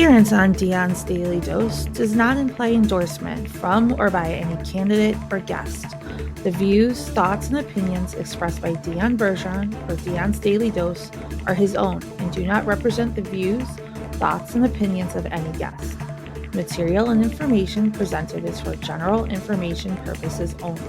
appearance on Dion's Daily Dose does not imply endorsement from or by any candidate or guest. The views, thoughts, and opinions expressed by Dion Bergeron or Dion's Daily Dose are his own and do not represent the views, thoughts, and opinions of any guest. Material and information presented is for general information purposes only.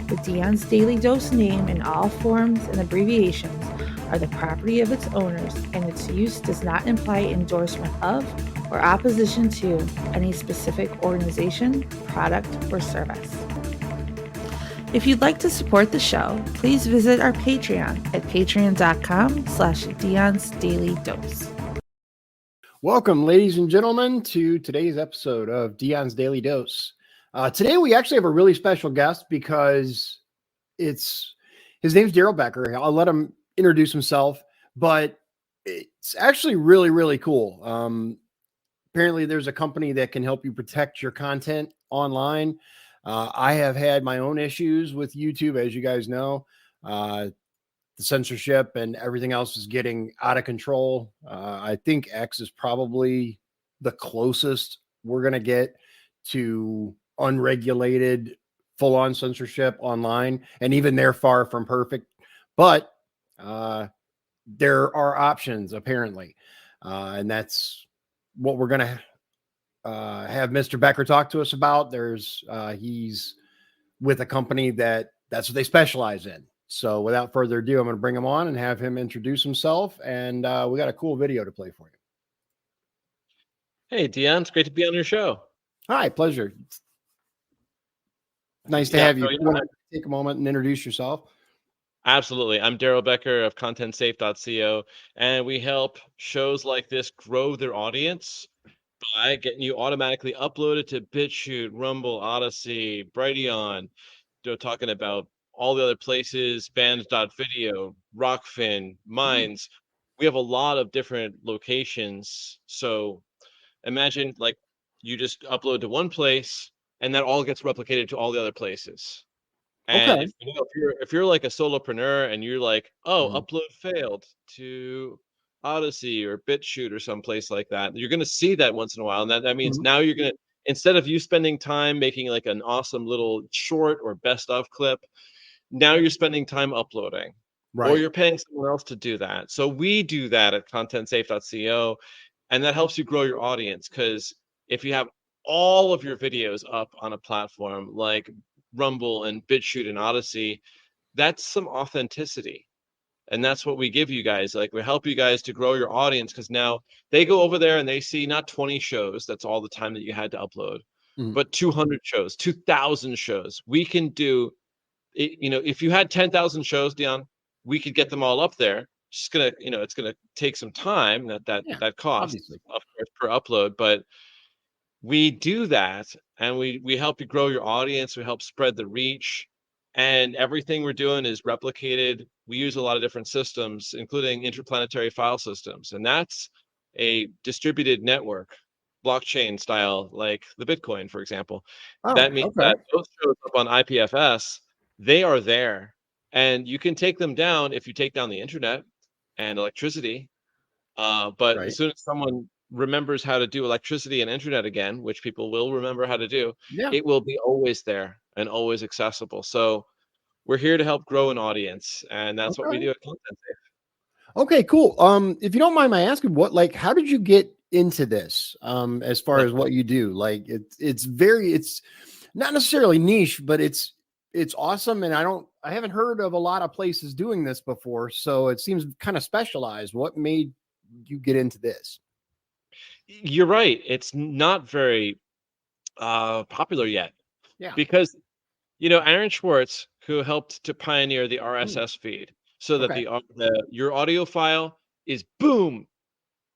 The Dion's Daily Dose name in all forms and abbreviations are the property of its owners, and its use does not imply endorsement of or opposition to any specific organization, product, or service. If you'd like to support the show, please visit our Patreon at patreon.com/Dion's Daily Dose. Welcome, ladies and gentlemen, to today's episode of Dion's Daily Dose. Today, we actually have a really special guest because his name's Darrell Becker. I'll let him introduce himself, but it's actually really, really cool. Apparently, there's a company that can help you protect your content online. I have had my own issues with YouTube, as you guys know. The censorship and everything else is getting out of control. I think X is probably the closest we're going to get to unregulated, full-on censorship online. And even they're far from perfect, but there are options apparently. And that's what we're going to have Mr. Becker talk to us about. He's with a company that's what they specialize in. So without further ado, I'm going to bring him on and have him introduce himself. And we got a cool video to play for you. Hey, Dion, it's great to be on your show. Hi, pleasure. It's nice to have you. You want to take a moment and introduce yourself? Absolutely. I'm Darrell Becker of ContentSafe.co, and we help shows like this grow their audience by getting you automatically uploaded to BitChute, Rumble, Odyssey, Dion. Talking about all the other places, Band.video, Rockfin, Minds. We have a lot of different locations. So imagine like you just upload to one place and that all gets replicated to all the other places. And Okay. if you're like a solopreneur and you're like, upload failed to Odyssey or BitChute or someplace like that, you're going to see that once in a while. And that means now you're going to, instead of you spending time making like an awesome little short or best of clip, now you're spending time uploading, or you're paying someone else to do that. So we do that at ContentSafe.co, and that helps you grow your audience. Because if you have all of your videos up on a platform like Rumble and BitChute and Odyssey, that's some authenticity. And that's what we give you guys. Like, we help you guys to grow your audience, because now they go over there and they see not 20 shows, that's all the time that you had to upload, but 200 shows, 2,000 shows. We can do it, if you had 10,000 shows, Dion, we could get them all up there. It's gonna, it's gonna take some time, that costs, obviously, of course, per upload, but we do that, and we help you grow your audience. We help spread the reach, and everything we're doing is replicated. We use a lot of different systems, including interplanetary file systems, and that's a distributed network, blockchain style, like the Bitcoin, for example. That means that those shows up on IPFS, they are there, and you can take them down if you take down the internet and electricity. But as soon as someone remembers how to do electricity and internet again, which people will remember how to do, it will be always there and always accessible. So we're here to help grow an audience, and that's what we do at ContentSafe. Okay, cool. If you don't mind my asking, how did you get into this? As far as what you do, like it's not necessarily niche, but it's awesome. And I haven't heard of a lot of places doing this before. So it seems kind of specialized. What made you get into this? You're right. It's not very popular yet. Yeah. Because, Aaron Schwartz, who helped to pioneer the RSS feed, so that your audio file is boom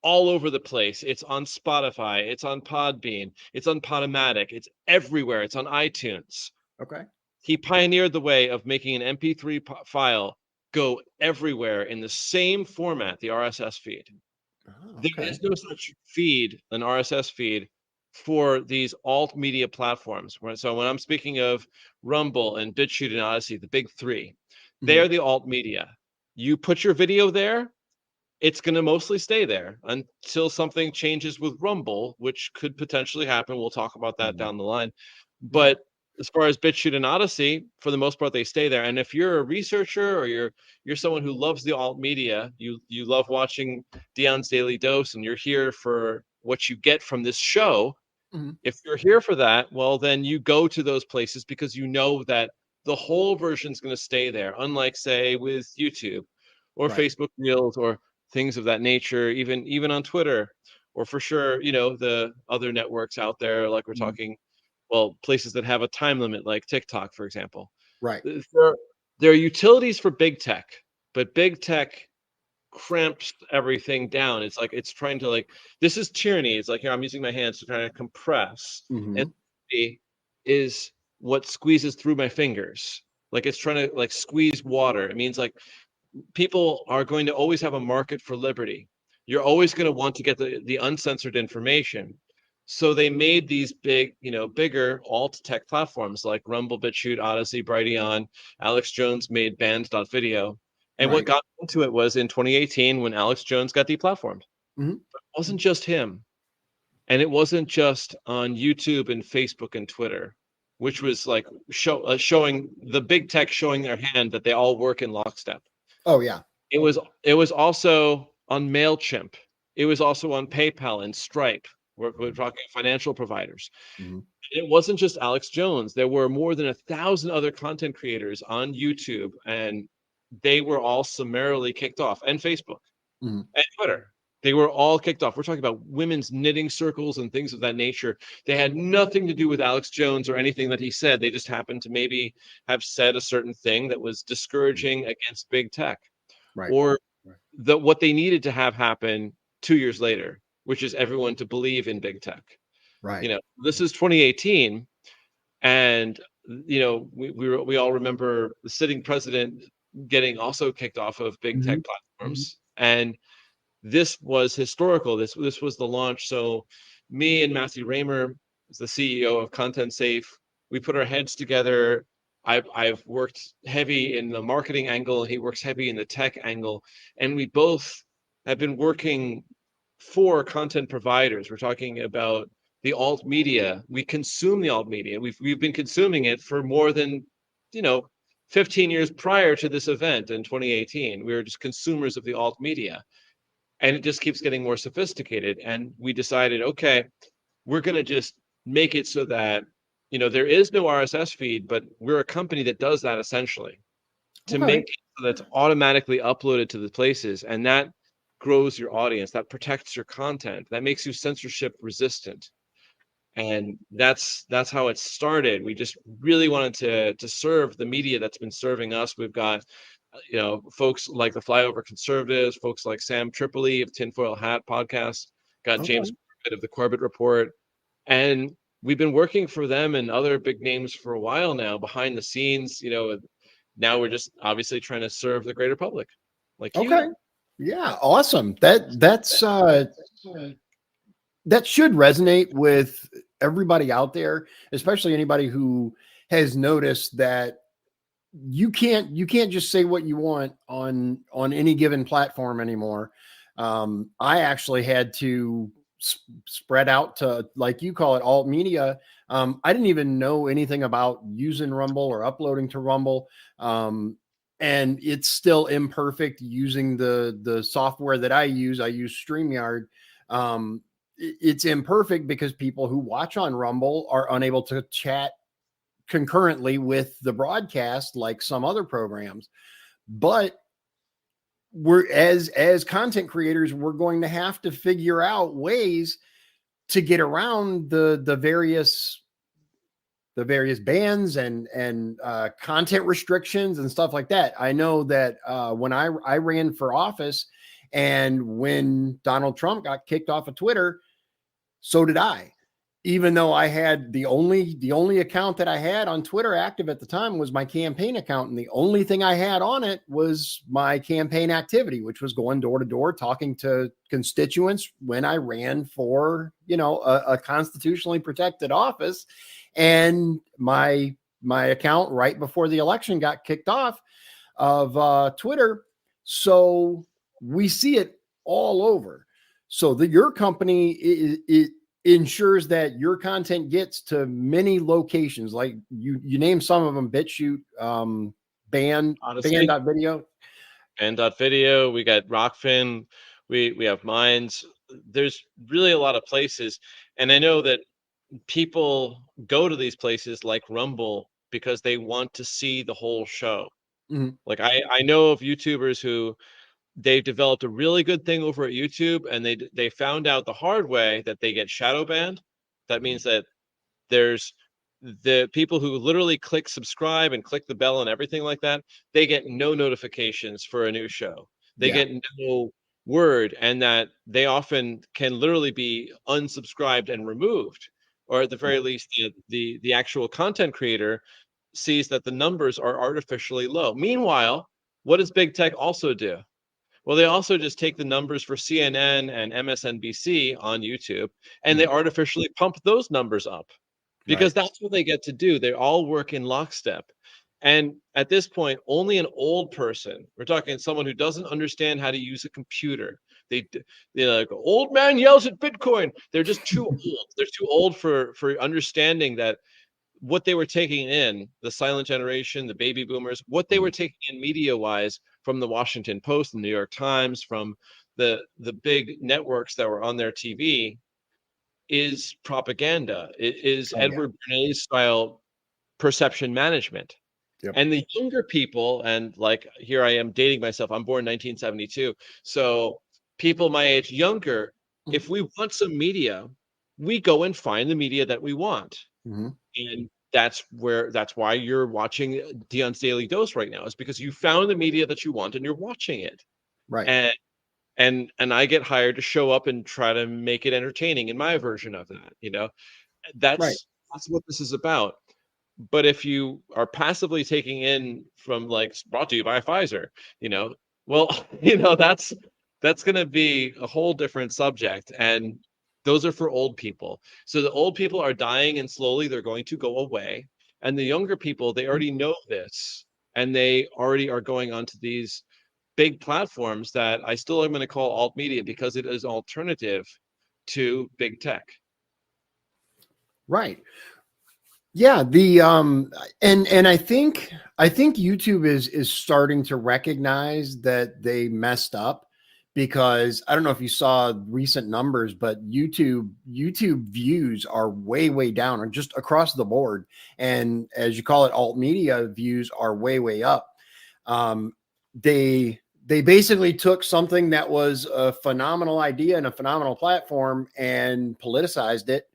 all over the place. It's on Spotify, it's on Podbean, it's on Podomatic, it's everywhere. It's on iTunes. Okay. He pioneered the way of making an MP3 file go everywhere in the same format, the RSS feed. There is no such feed, an RSS feed, for these alt media platforms. So when I'm speaking of Rumble and BitChute and Odyssey, the big three, they are the alt media. You put your video there, it's going to mostly stay there until something changes with Rumble, which could potentially happen. We'll talk about that down the line. But as far as BitChute and Odyssey, for the most part, they stay there. And if you're a researcher or you're someone who loves the alt media, you love watching Dion's Daily Dose, and you're here for what you get from this show. If you're here for that, well, then you go to those places because you know that the whole version is going to stay there. Unlike, say, with YouTube or Facebook Reels or things of that nature, even on Twitter, or for sure, the other networks out there, like we're talking, well, places that have a time limit, like TikTok, for example. Right. There are utilities for big tech, but big tech cramps everything down. It's like it's trying to this is tyranny. It's like, here, I'm using my hands to try to compress, and is what squeezes through my fingers. Like it's trying to squeeze water. It means people are going to always have a market for liberty. You're always going to want to get the uncensored information. So they made these bigger alt tech platforms like Rumble, BitChute, Odyssey, Brighteon. Alex Jones made Band.video. And what got into it was in 2018 when Alex Jones got deplatformed. But it wasn't just him. And it wasn't just on YouTube and Facebook and Twitter, which was showing the big tech showing their hand that they all work in lockstep. Oh, yeah. It was also on MailChimp. It was also on PayPal and Stripe. We're talking financial providers. It wasn't just Alex Jones. There were more than 1,000 other content creators on YouTube, and they were all summarily kicked off, and Facebook and Twitter. They were all kicked off. We're talking about women's knitting circles and things of that nature. They had nothing to do with Alex Jones or anything that he said. They just happened to maybe have said a certain thing that was discouraging against big tech, or what they needed to have happen 2 years later, which is everyone to believe in big tech. This is 2018, and we all remember the sitting president getting also kicked off of big tech platforms, and this was historical. This was the launch. So me and Matthew Raymer, the CEO of ContentSafe, we put our heads together. I've worked heavy in the marketing angle, he works heavy in the tech angle, and we both have been working for content providers. We're talking about the alt media. We consume the alt media. We've been consuming it for more than 15 years prior to this event in 2018. We were just consumers of the alt media, and it just keeps getting more sophisticated. And we decided, okay, we're going to just make it so that there is no RSS feed, but we're a company that does that essentially to make it so that's automatically uploaded to the places, and that grows your audience, that protects your content, that makes you censorship resistant. And that's how it started. We just really wanted to serve the media that's been serving us. We've got folks like the Flyover Conservatives, folks like Sam Tripoli of Tinfoil Hat podcast, got James Corbett of the Corbett Report, and we've been working for them and other big names for a while now behind the scenes. Now we're just obviously trying to serve the greater public, like you. Yeah, awesome. That should resonate with everybody out there, especially anybody who has noticed that you can't just say what you want on any given platform anymore. I actually had to spread out to, like you call it, alt media. I didn't even know anything about using Rumble or uploading to Rumble. And it's still imperfect using the software that I use. I use StreamYard. It's imperfect because people who watch on Rumble are unable to chat concurrently with the broadcast like some other programs. But we're as content creators, we're going to have to figure out ways to get around the various bans and content restrictions and stuff like that. I know that when I ran for office, and when Donald Trump got kicked off of Twitter, so did I. Even though I had the only account that I had on Twitter active at the time was my campaign account, and the only thing I had on it was my campaign activity, which was going door to door talking to constituents when I ran for a constitutionally protected office. And my account right before the election got kicked off of Twitter. So we see it all over. So that your company it ensures that your content gets to many locations. Like you name some of them: BitChute, Band.video. Band.video, we got Rockfin, we have Minds. There's really a lot of places. And I know that people go to these places like Rumble because they want to see the whole show. Mm-hmm. Like I know of YouTubers who they've developed a really good thing over at YouTube, and they found out the hard way that they get shadow banned. That means that there's the people who literally click subscribe and click the bell and everything like that, they get no notifications for a new show. They get no word, and that they often can literally be unsubscribed and removed, or at the very least the actual content creator sees that the numbers are artificially low. Meanwhile, what does big tech also do? Well, they also just take the numbers for CNN and MSNBC on YouTube, and they artificially pump those numbers up, because that's what they get to do. They all work in lockstep. And at this point, only an old person, we're talking someone who doesn't understand how to use a computer. They're like, old man yells at Bitcoin. They're just too old. They're too old for understanding that what they were taking in, the silent generation, the baby boomers, what they were taking in media wise from the Washington Post, the New York Times, from the big networks that were on their TV, is propaganda. It is Edward Bernays style perception management. Yep. And the younger people, and like here I am dating myself, I'm born 1972. So people my age younger, if we want some media, we go and find the media that we want. And that's why you're watching Dion's Daily Dose right now, is because you found the media that you want and you're watching it. Right. And I get hired to show up and try to make it entertaining in my version of that. That's what this is about. But if you are passively taking in from, like, brought to you by Pfizer, well, that's going to be a whole different subject. And those are for old people. So the old people are dying, and slowly they're going to go away. And the younger people, they already know this, and they already are going onto these big platforms that I still am going to call alt media, because it is alternative to big tech. Right. Yeah, and I think YouTube is starting to recognize that they messed up, because I don't know if you saw recent numbers, but YouTube views are way down, or just across the board, and as you call it, alt media views are way up. They basically took something that was a phenomenal idea and a phenomenal platform and politicized it.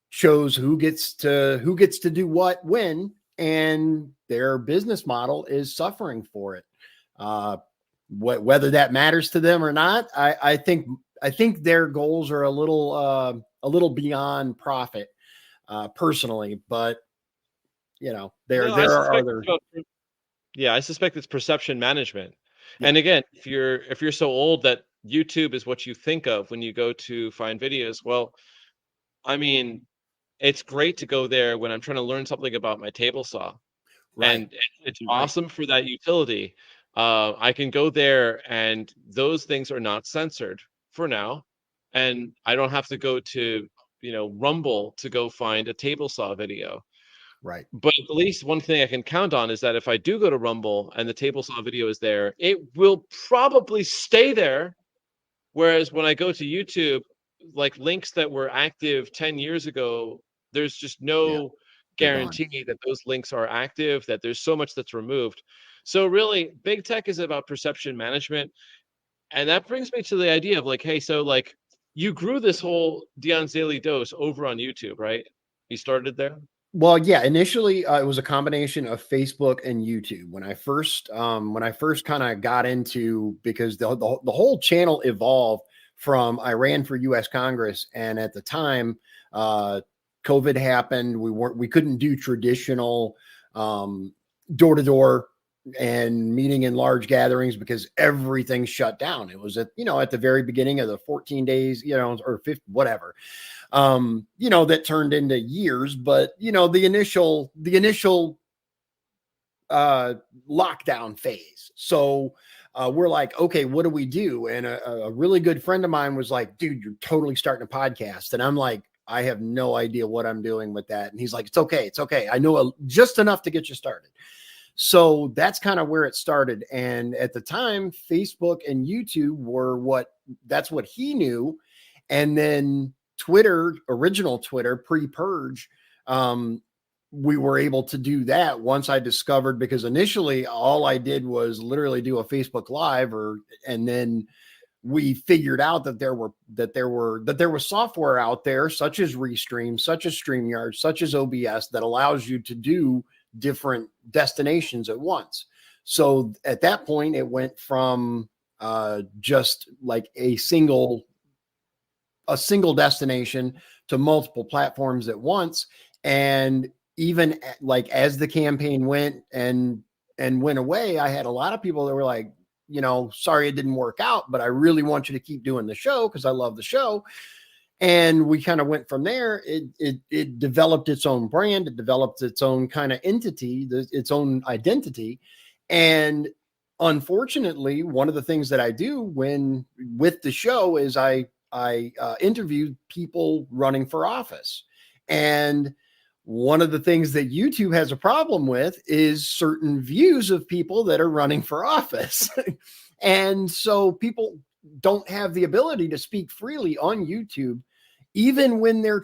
Shows who gets to do what when, and their business model is suffering for it. Whether that matters to them or not, I think their goals are a little beyond profit, personally. But there are other. I suspect it's perception management. Yeah. And again, if you're so old that YouTube is what you think of when you go to find videos, well, I mean, it's great to go there when I'm trying to learn something about my table saw. And it's awesome for that utility. I can go there, and those things are not censored for now. And I don't have to go to, Rumble to go find a table saw video. Right. But at least one thing I can count on is that if I do go to Rumble and the table saw video is there, it will probably stay there. Whereas when I go to YouTube, like links that were active 10 years ago, there's just no guarantee that those links are active, that there's so much that's removed. So really, big tech is about perception management. And that brings me to the idea of, like, hey, so like you grew this whole Dion's Daily Dose over on YouTube, right? You started there? Well, yeah, initially it was a combination of Facebook and YouTube. When I first kind of got into, because the whole channel evolved from, I ran for U.S. Congress, and at the time, COVID happened. We couldn't do traditional door to door and meeting in large gatherings because everything shut down. It was at the very beginning of the 14 days, or 50, whatever. That turned into years, but the initial lockdown phase. So we're like, okay, what do we do? And a really good friend of mine was like, dude, you're totally starting a podcast. And I'm like, I have no idea what I'm doing with that. And he's like, it's okay. It's okay. I know just enough to get you started. So that's kind of where it started. And at the time, Facebook and YouTube were that's what he knew. And then Twitter, original Twitter, pre-purge, we were able to do that once I discovered, because initially all I did was literally do a Facebook Live, and then we figured out that there was software out there such as Restream, such as StreamYard, such as OBS that allows you to do different destinations at once. So at that point, it went from just like a single destination to multiple platforms at once. And even like as the campaign went and went away, I had a lot of people that were like, sorry it didn't work out, but I really want you to keep doing the show because I love the show. And we kind of went from there. It developed its own brand. It developed its own kind of entity, its own identity. And unfortunately, one of the things that I do with the show is I interview people running for office. And one of the things that YouTube has a problem with is certain views of people that are running for office. And so people don't have the ability to speak freely on YouTube, even when they're,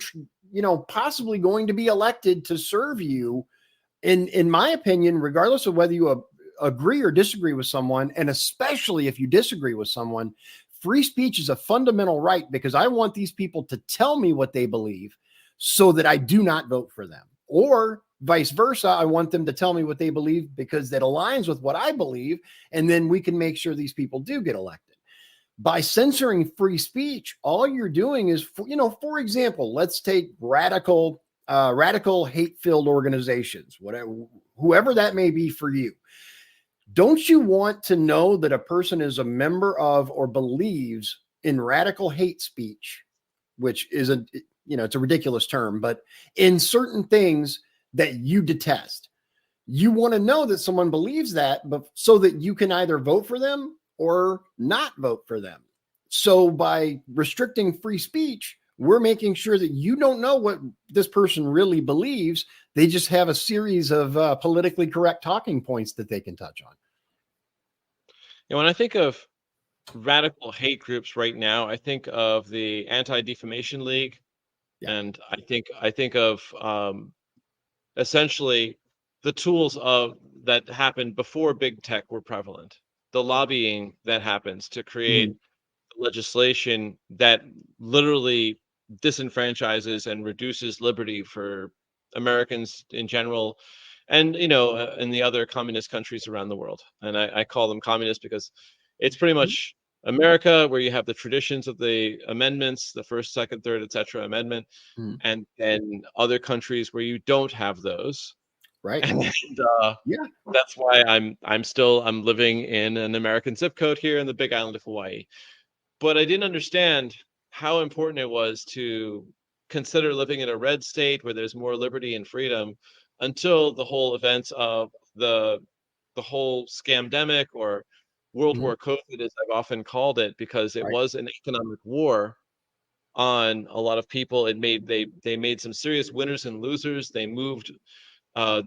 possibly going to be elected to serve you. In my opinion, regardless of whether you agree or disagree with someone, and especially if you disagree with someone, free speech is a fundamental right, because I want these people to tell me what they believe so that I do not vote for them, or vice versa. I want them to tell me what they believe because that aligns with what I believe. And then we can make sure these people do get elected. By censoring free speech, all you're doing is, for example, let's take radical hate-filled organizations, whoever that may be for you. Don't you want to know that a person is a member of or believes in radical hate speech, which isn't, it's a ridiculous term, but in certain things that you detest? You want to know that someone believes that, but so that you can either vote for them or not vote for them. So by restricting free speech, we're making sure that you don't know what this person really believes. They just have a series of politically correct talking points that they can touch on. When I think of radical hate groups right now, I think of the Anti-Defamation League. Yeah. And I think of essentially the tools that happened before big tech were prevalent. The lobbying that happens to create legislation that literally disenfranchises and reduces liberty for Americans in general, and in the other communist countries around the world. And I call them communist because it's pretty much America, where you have the traditions of the amendments, the first, second, third, etc. amendment, and other countries where you don't have those. Right. And that's why I'm living in an American zip code here in the Big Island of Hawaii. But I didn't understand how important it was to consider living in a red state where there's more liberty and freedom until the whole events of the whole scamdemic, or World War COVID, as I've often called it, because it was an economic war on a lot of people. They made some serious winners and losers. They moved,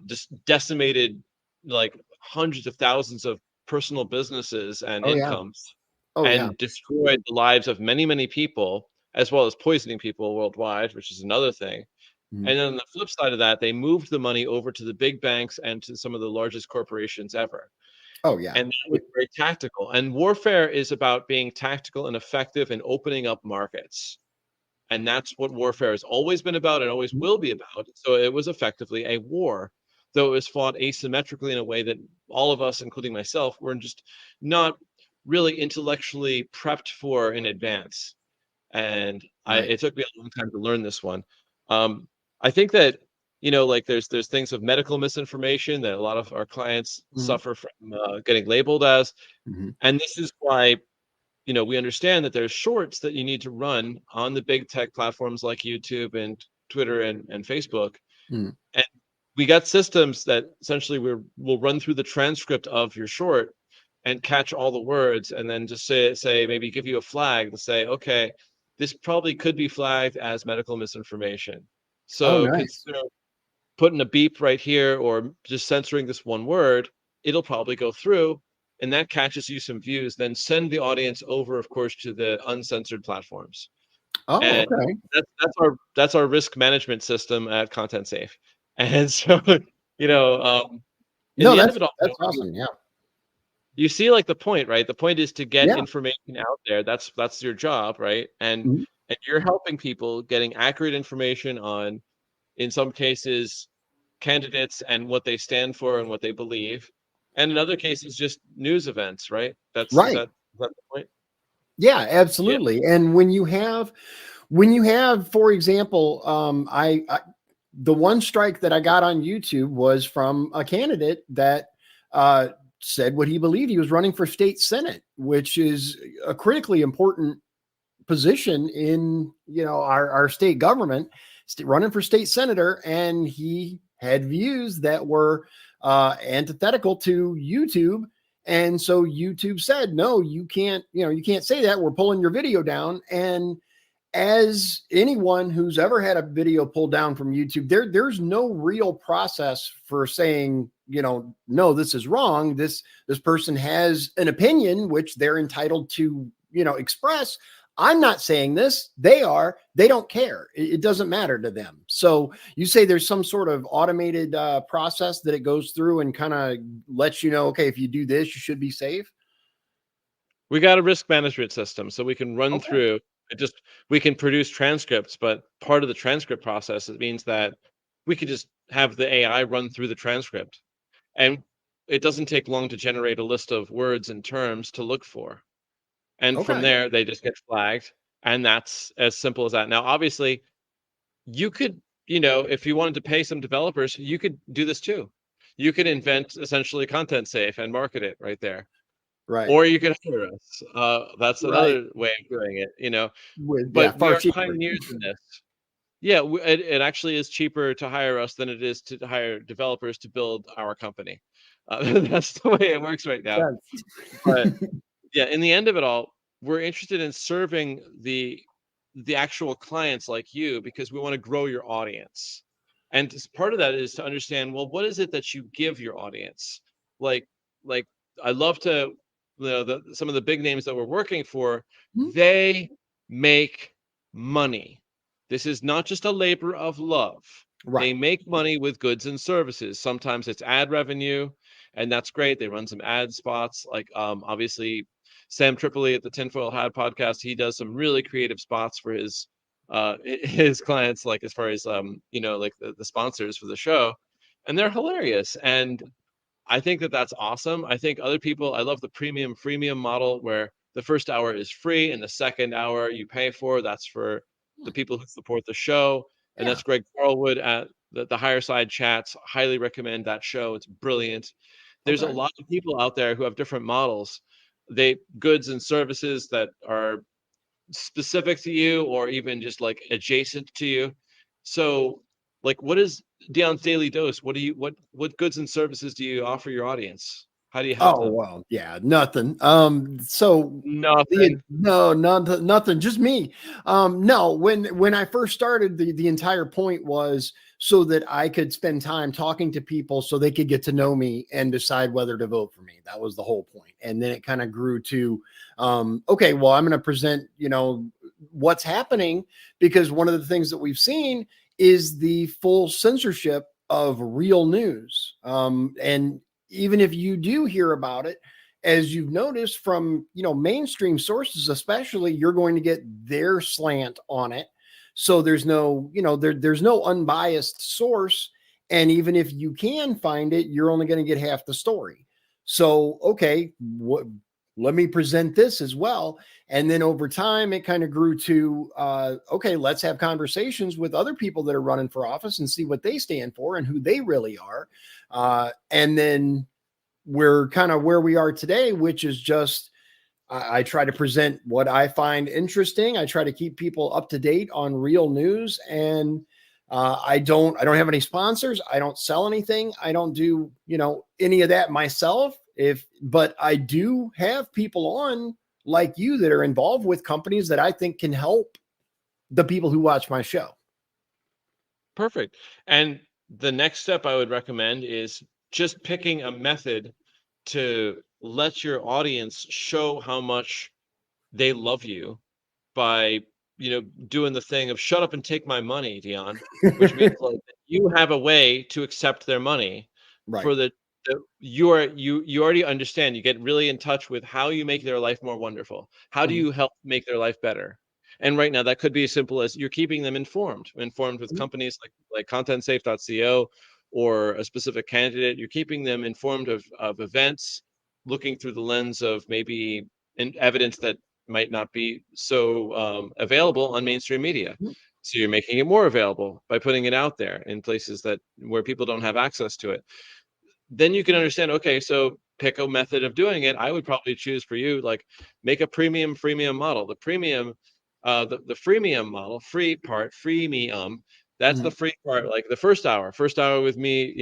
just decimated like hundreds of thousands of personal businesses and incomes. And destroyed the lives of many, many people, as well as poisoning people worldwide, which is another thing. And then on the flip side of that, they moved the money over to the big banks and to some of the largest corporations ever. And that was very tactical. And warfare is about being tactical and effective and opening up markets. And that's what warfare has always been about and always will be about. So it was effectively a war, though it was fought asymmetrically in a way that all of us, including myself, were just not really intellectually prepped for in advance. And it took me a long time to learn this one. I think that, like there's things of medical misinformation that a lot of our clients suffer from getting labeled as. And this is why, we understand that there's shorts that you need to run on the big tech platforms like YouTube and Twitter and Facebook. And we got systems that essentially will run through the transcript of your short and catch all the words, and then just say maybe give you a flag to say, okay, this probably could be flagged as medical misinformation. Oh, So nice. consider putting a beep right here or just censoring this one word. It'll probably go through, and that catches you some views. Then send the audience over, of course, to the uncensored platforms. Oh, And okay. that's our risk management system at ContentSafe. And so, you know, in No, the end of it all, that's awesome. Yeah. you see like the point, right? The point is to get Yeah. information out there. That's your job, right? Mhm. And you're helping people getting accurate information on, in some cases, candidates and what they stand for and what they believe, and in other cases, just news events, right? That's Right. is that the point? Yeah, Yeah. absolutely. And when you have, for example, I the one strike that I got on YouTube was from a candidate that uh, said what he believed. He was running for state senate, which is a critically important position in, you know, our state government, running for state senator, and he had views that were antithetical to YouTube. And so YouTube said, no, you can't, you know, you can't say that. We're pulling your video down. And as anyone who's ever had a video pulled down from YouTube, there's no real process for saying, you know, no, this is wrong. This person has an opinion which they're entitled to, you know, express. I'm not saying this. They are. They don't care. It doesn't matter to them. So you say there's some sort of automated process that it goes through and kind of lets you know, okay, if you do this, you should be safe. We got a risk management system, so we can run Okay. through it. Just we can produce transcripts, but part of the transcript process, it means that we could just have the AI run through the transcript, and it doesn't take long to generate a list of words and terms to look for. And from Okay. there, they just get flagged, and that's as simple as that. Now, obviously, you could, if you wanted to pay some developers, you could do this too. You could invent essentially content safe and market it right there. Right. Or you could hire us. That's Right. another way of doing it. Yeah, But we far are cheaper. pioneers in this. Yeah, it actually is cheaper to hire us than it is to hire developers to build our company. That's the way it works right now. But yeah, in the end of it all, we're interested in serving the actual clients like you because we want to grow your audience. And part of that is to understand, well, what is it that you give your audience? Like like I love to some of the big names that we're working for, Mhm. they make money. This is not just a labor of love. They Right. make money with goods and services. Sometimes it's ad revenue, and that's great. They run some ad spots, like obviously Sam Tripoli at the Tinfoil Hat podcast. He does some really creative spots for his clients, like as far as like the sponsors for the show, and they're hilarious. And I think that that's awesome. I think other people, I love the premium freemium model where the first hour is free and the second hour you pay for. That's for the people who support the show. And Yeah. that's Greg Carlwood at the Higher Side Chats. Highly recommend that show. It's brilliant. There's a Okay. lot of people out there who have different models. They goods and services that are specific to you or even just like adjacent to you. So like what is Dion's Daily Dose? What goods and services do you offer your audience? How do you help Oh, them? well, yeah, nothing. So Nothing. no, nothing, just me. No, when I first started, the entire point was so that I could spend time talking to people so they could get to know me and decide whether to vote for me. That was the whole point. And then it kind of grew to, okay, well, I'm going to present, you know, what's happening, because one of the things that we've seen is the full censorship of real news. And even if you do hear about it, as you've noticed from, you know, mainstream sources, especially, you're going to get their slant on it. So there's no, you know, there's no unbiased source. And even if you can find it, you're only going to get half the story. So, okay, let me present this as well. And then over time, it kind of grew to, okay, let's have conversations with other people that are running for office and see what they stand for and who they really are. And then we're kind of where we are today, which is just, I try to present what I find interesting. I try to keep people up to date on real news, and I don't have any sponsors. I don't sell anything. I don't do, you know, any of that myself. But I do have people on like you that are involved with companies that I think can help the people who watch my show. Perfect. And the next step I would recommend is just picking a method to let your audience show how much they love you by, doing the thing of shut up and take my money, Dion, which means like you have a way to accept their money Right. for you already understand. You get really in touch with how you make their life more wonderful. How do you help make their life better? And right now that could be as simple as you're keeping them informed with companies like ContentSafe.co or a specific candidate. You're keeping them informed of events, looking through the lens of maybe evidence that might not be so available on mainstream media. So you're making it more available by putting it out there in places where people don't have access to it. Then you can understand, okay, so pick a method of doing it. I would probably choose for you, like make a freemium model. The premium, the freemium model, freemium, that's the free part, like the first hour with me,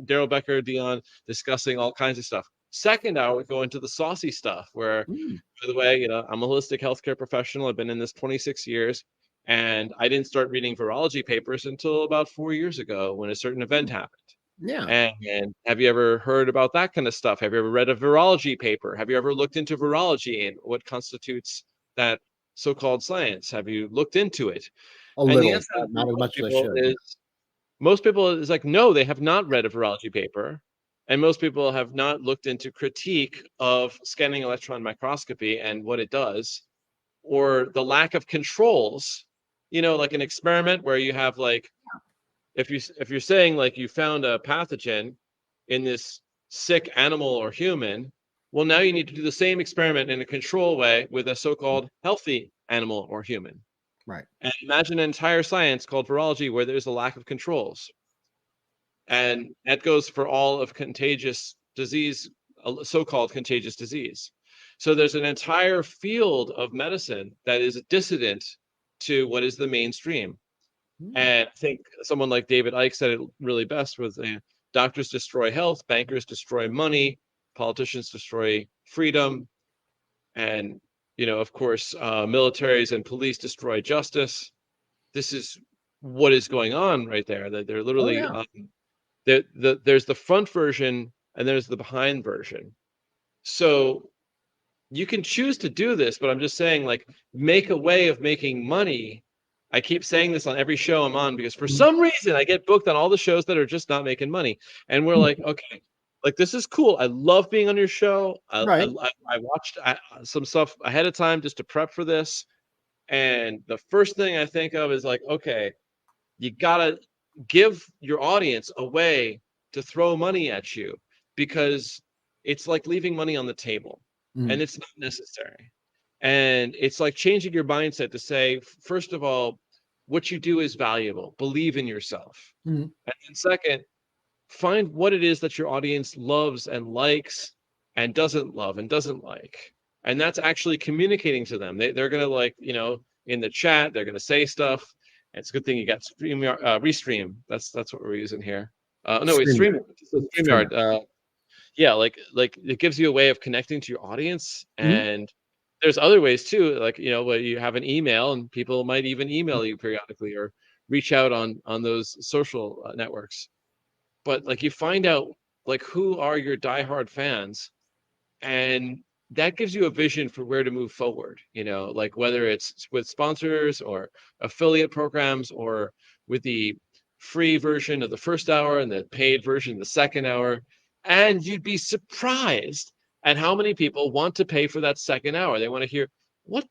Darrell, Becker, Dion, discussing all kinds of stuff. Second hour, we go into the saucy stuff where, by the way, I'm a holistic healthcare professional. I've been in this 26 years, and I didn't start reading virology papers until about 4 years ago when a certain event happened. Yeah. And have you ever heard about that kind of stuff? Have you ever read a virology paper? Have you ever looked into virology and what constitutes that so-called science? Have you looked into it? A And the little, answer for not as much as I should. most people is like, no, they have not read a virology paper. And most people have not looked into critique of scanning electron microscopy and what it does, or the lack of controls, like an experiment where you have like, if you're saying like you found a pathogen in this sick animal or human, well, now you need to do the same experiment in a control way with a so-called healthy animal or human. Right. And imagine an entire science called virology where there's a lack of controls. And that goes for all of contagious disease, so-called contagious disease. So there's an entire field of medicine that is dissident to what is the mainstream. And I think someone like David Icke said it really best with doctors destroy health, bankers destroy money, politicians destroy freedom, and, of course, militaries and police destroy justice. This is what is going on right there. That they're literally there's the front version and there's the behind version. So you can choose to do this, but I'm just saying, like, make a way of making money. I keep saying this on every show I'm on because for some reason I get booked on all the shows that are just not making money. And we're like, okay, like this is cool. I love being on your show. I watched some stuff ahead of time just to prep for this. And the first thing I think of is like, okay, you gotta give your audience a way to throw money at you because it's like leaving money on the table and it's not necessary. And it's like changing your mindset to say, first of all, what you do is valuable. Believe in yourself. And then second, find what it is that your audience loves and likes and doesn't love and doesn't like. And that's actually communicating to them. They're going to like, in the chat, they're going to say stuff. And it's a good thing you got Restream. That's what we're using here. No, it's StreamYard. Yeah, like it gives you a way of connecting to your audience. And there's other ways too, like, where you have an email and people might even email you periodically or reach out on those social networks. But like you find out like who are your diehard fans, and that gives you a vision for where to move forward, like whether it's with sponsors or affiliate programs or with the free version of the first hour and the paid version the second hour. And you'd be surprised at how many people want to pay for that second hour. They want to hear what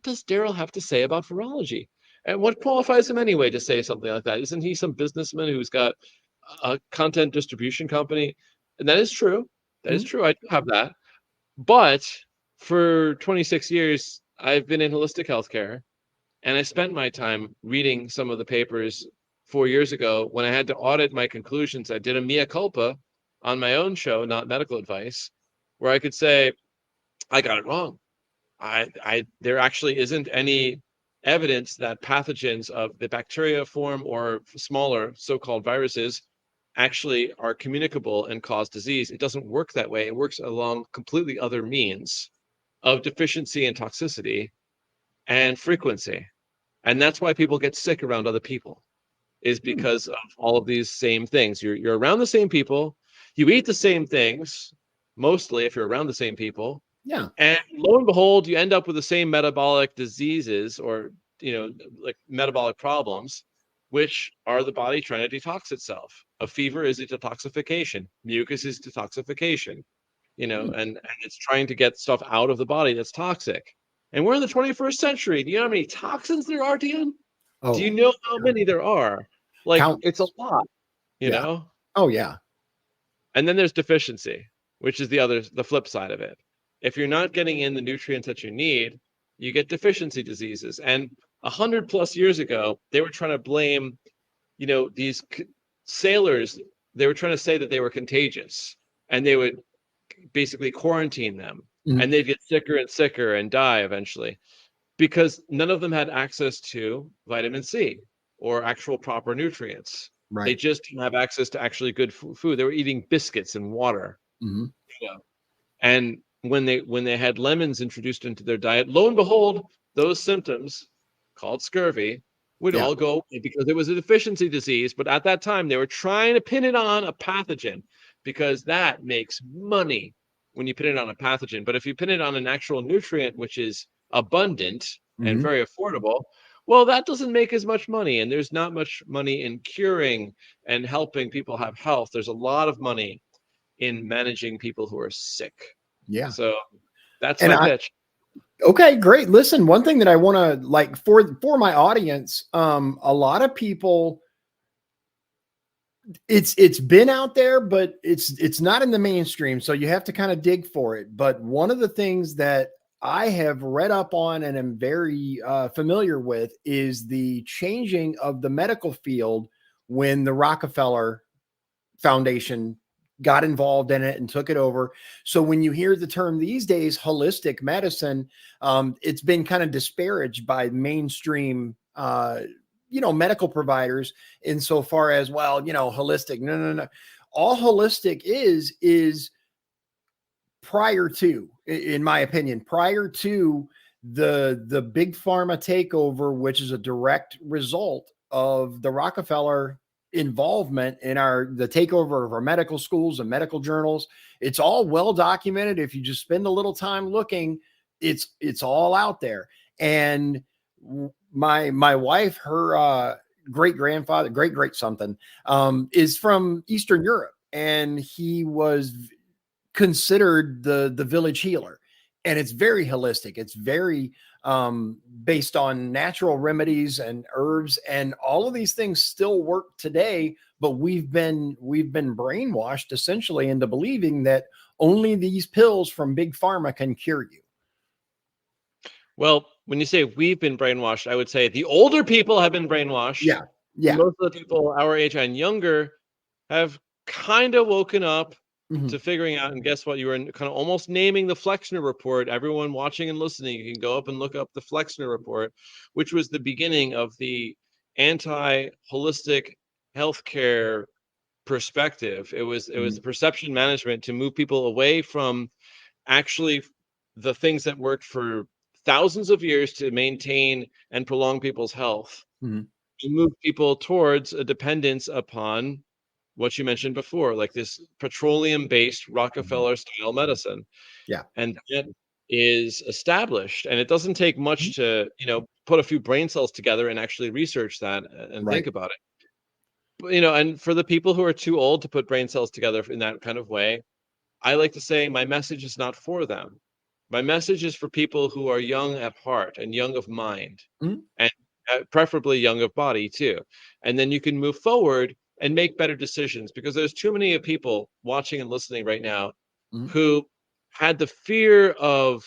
does Darrell have to say about virology, and what qualifies him anyway to say something like that. Isn't he some businessman who's got a content distribution company? And that is true. That is true. I do have that. But for 26 years, I've been in holistic healthcare, and I spent my time reading some of the papers 4 years ago when I had to audit my conclusions. I did a mea culpa on my own show, Not Medical Advice, where I could say, I got it wrong. There actually isn't any evidence that pathogens of the bacteria form or smaller so-called viruses actually are communicable and cause disease. It doesn't work that way. It works along completely other means of deficiency and toxicity and frequency. And that's why people get sick around other people, is because of all of these same things. You're around the same people, you eat the same things, mostly if you're around the same people. Yeah. And lo and behold, you end up with the same metabolic diseases or, like metabolic problems, which are the body trying to detox itself. A fever is a detoxification. Mucus is detoxification, and it's trying to get stuff out of the body that's toxic. And we're in the 21st century. Do you know how many toxins there are, Dion? Do you Oh, know how many there are? Like, count. it's a lot, Yeah. Oh, yeah. And then there's deficiency, which is the flip side of it. If you're not getting in the nutrients that you need, you get deficiency diseases. And 100+ years ago, they were trying to blame, these sailors. They were trying to say that they were contagious, and they would basically quarantine them, and they'd get sicker and sicker and die eventually, because none of them had access to vitamin C or actual proper nutrients. Right. They just didn't have access to actually good food. They were eating biscuits and water. And when they had lemons introduced into their diet, lo and behold, those symptoms, called scurvy, would all go away because it was a deficiency disease. But at that time, they were trying to pin it on a pathogen, because that makes money when you pin it on a pathogen. But if you pin it on an actual nutrient, which is abundant and very affordable, well, that doesn't make as much money. And there's not much money in curing and helping people have health. There's a lot of money in managing people who are sick. Yeah. So that's my pitch. Okay, great. Listen, one thing that I want to for my audience, a lot of people, it's been out there, but it's not in the mainstream. So you have to kind of dig for it. But one of the things that I have read up on and am very familiar with is the changing of the medical field when the Rockefeller Foundation got involved in it and took it over. So when you hear the term these days, holistic medicine, it's been kind of disparaged by mainstream, medical providers insofar as, well, holistic. No. All holistic is prior to, in my opinion, prior to the big pharma takeover, which is a direct result of the Rockefeller involvement in the takeover of our medical schools and medical journals. It's all well documented. If you just spend a little time looking, it's all out there. And my wife, her great grandfather, great something, is from Eastern Europe, and he was considered the village healer. And it's very holistic. It's very based on natural remedies and herbs, and all of these things still work today. But we've been brainwashed essentially into believing that only these pills from big pharma can cure you. Well, when you say we've been brainwashed, I would say the older people have been brainwashed. Yeah. Most of the people our age and younger have kind of woken up to figuring out, and guess what? You were kind of almost naming the Flexner Report. Everyone watching and listening, you can go up and look up the Flexner Report, which was the beginning of the anti-holistic healthcare perspective. It was the perception management to move people away from actually the things that worked for thousands of years to maintain and prolong people's health, and move people towards a dependence upon what you mentioned before, like this petroleum-based Rockefeller-style medicine. Yeah. And that is established. And it doesn't take much to, put a few brain cells together and actually research that and think about it. But, and for the people who are too old to put brain cells together in that kind of way, I like to say my message is not for them. My message is for people who are young at heart and young of mind, and preferably young of body too. And then you can move forward and make better decisions, because there's too many people watching and listening right now who had the fear of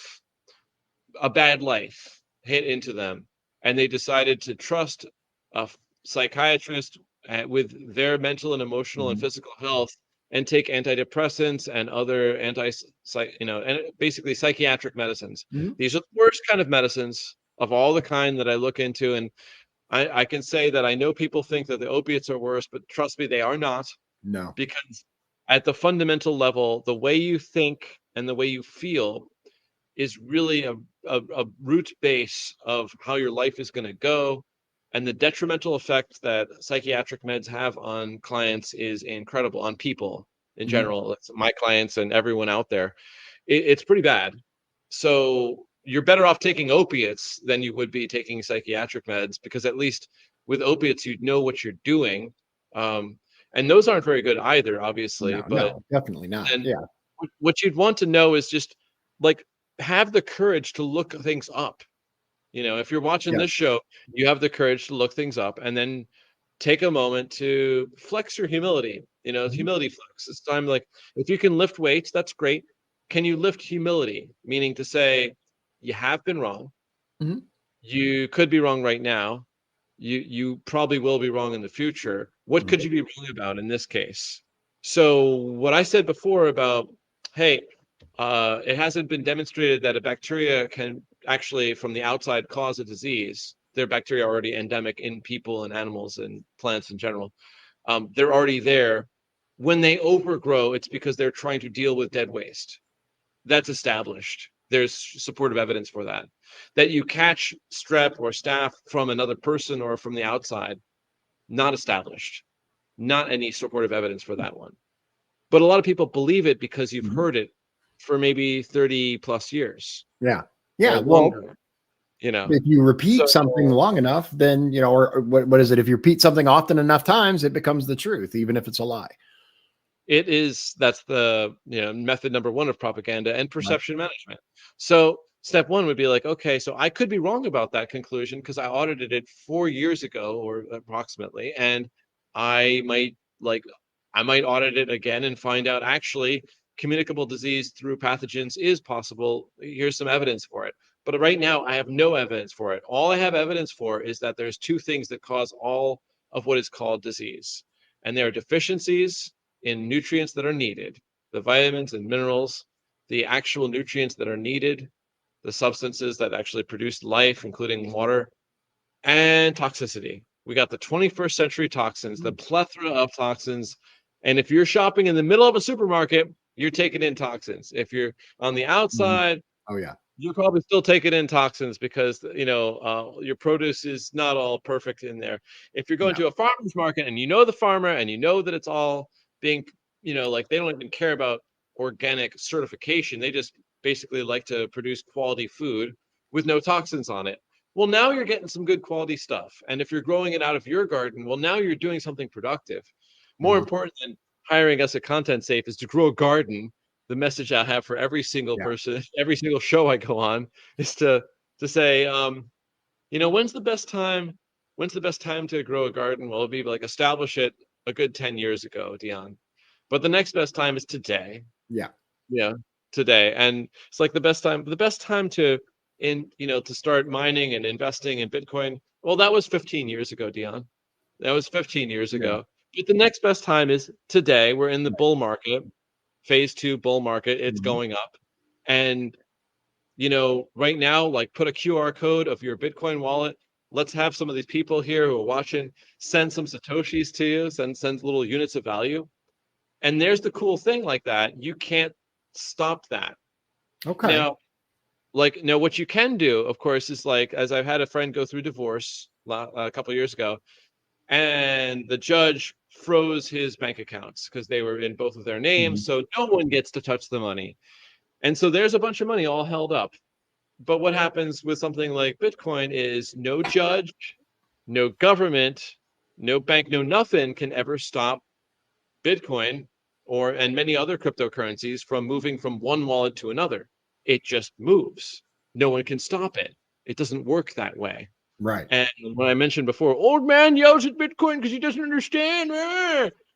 a bad life hit into them, and they decided to trust a psychiatrist with their mental and emotional and physical health, and take antidepressants and other and basically psychiatric medicines. These are the worst kind of medicines of all the kind that I look into. And I can say that I know people think that the opiates are worse, but trust me, they are not. No. Because at the fundamental level, the way you think and the way you feel is really a root base of how your life is going to go. And the detrimental effect that psychiatric meds have on clients is incredible, on people in general. It's my clients and everyone out there. It's pretty bad. So you're better off taking opiates than you would be taking psychiatric meds, because at least with opiates, you know what you're doing. And those aren't very good either, obviously. But definitely not. then Yeah. what you'd want to know is just like have the courage to look things up. If you're watching this show, you have the courage to look things up, and then take a moment to flex your humility. Humility flex. It's time, like, if you can lift weights, that's great. Can you lift humility? Meaning to say, you have been wrong. You could be wrong right now. You probably will be wrong in the future. What could you be wrong about in this case? So what I said before about, hey, it hasn't been demonstrated that a bacteria can actually, from the outside, cause a disease. There are bacteria already endemic in people and animals and plants in general. They're already there. When they overgrow, it's because they're trying to deal with dead waste. That's established. There's supportive evidence for that. That you catch strep or staph from another person or from the outside, not established. Not any supportive evidence for that one. But a lot of people believe it because you've heard it for maybe 30 plus years. Yeah. Yeah. Longer, if you repeat something long enough, then, or what is it? If you repeat something often enough times, it becomes the truth, even if it's a lie. It is. That's the, method number one of propaganda and perception management. So step one would be like, okay, so I could be wrong about that conclusion because I audited it 4 years ago or approximately. And I might audit it again and find out actually communicable disease through pathogens is possible. Here's some evidence for it. But right now I have no evidence for it. All I have evidence for is that there's two things that cause all of what is called disease. And there are deficiencies in nutrients that are needed, the vitamins and minerals, the actual nutrients that are needed, the substances that actually produce life, including water, and toxicity. We got the 21st century toxins, the plethora of toxins. And if you're shopping in the middle of a supermarket, you're taking in toxins. If you're on the outside, you're probably still taking in toxins because, your produce is not all perfect in there. If you're going to a farmer's market and you know the farmer and you know that it's all being, like they don't even care about organic certification. They just basically like to produce quality food with no toxins on it. Well, now you're getting some good quality stuff. And if you're growing it out of your garden, well, now you're doing something productive. More important than hiring us at ContentSafe is to grow a garden. The message I have for every single person, every single show I go on, is to say, when's the best time? When's the best time to grow a garden? Well, it'll be like establish it a good 10 years ago, Dion. But the next best time is today. Yeah, today. And it's like the best time to start mining and investing in Bitcoin. Well, that was 15 years ago, Dion. That was 15 years ago. But the next best time is today. We're in the bull market. Phase 2 bull market, it's going up. And, right now, like put a QR code of your Bitcoin wallet. Let's have some of these people here who are watching send some Satoshis to you, send little units of value. And there's the cool thing like that. You can't stop that. Okay. Now, what you can do, of course, is like, as I've had a friend go through divorce a couple of years ago, and the judge froze his bank accounts because they were in both of their names. So no one gets to touch the money. And so there's a bunch of money all held up. But what happens with something like Bitcoin is no judge, no government, no bank, no nothing can ever stop Bitcoin and many other cryptocurrencies from moving from one wallet to another. It just moves. No one can stop it. It doesn't work that way. Right. And when I mentioned before, old man yells at Bitcoin because he doesn't understand.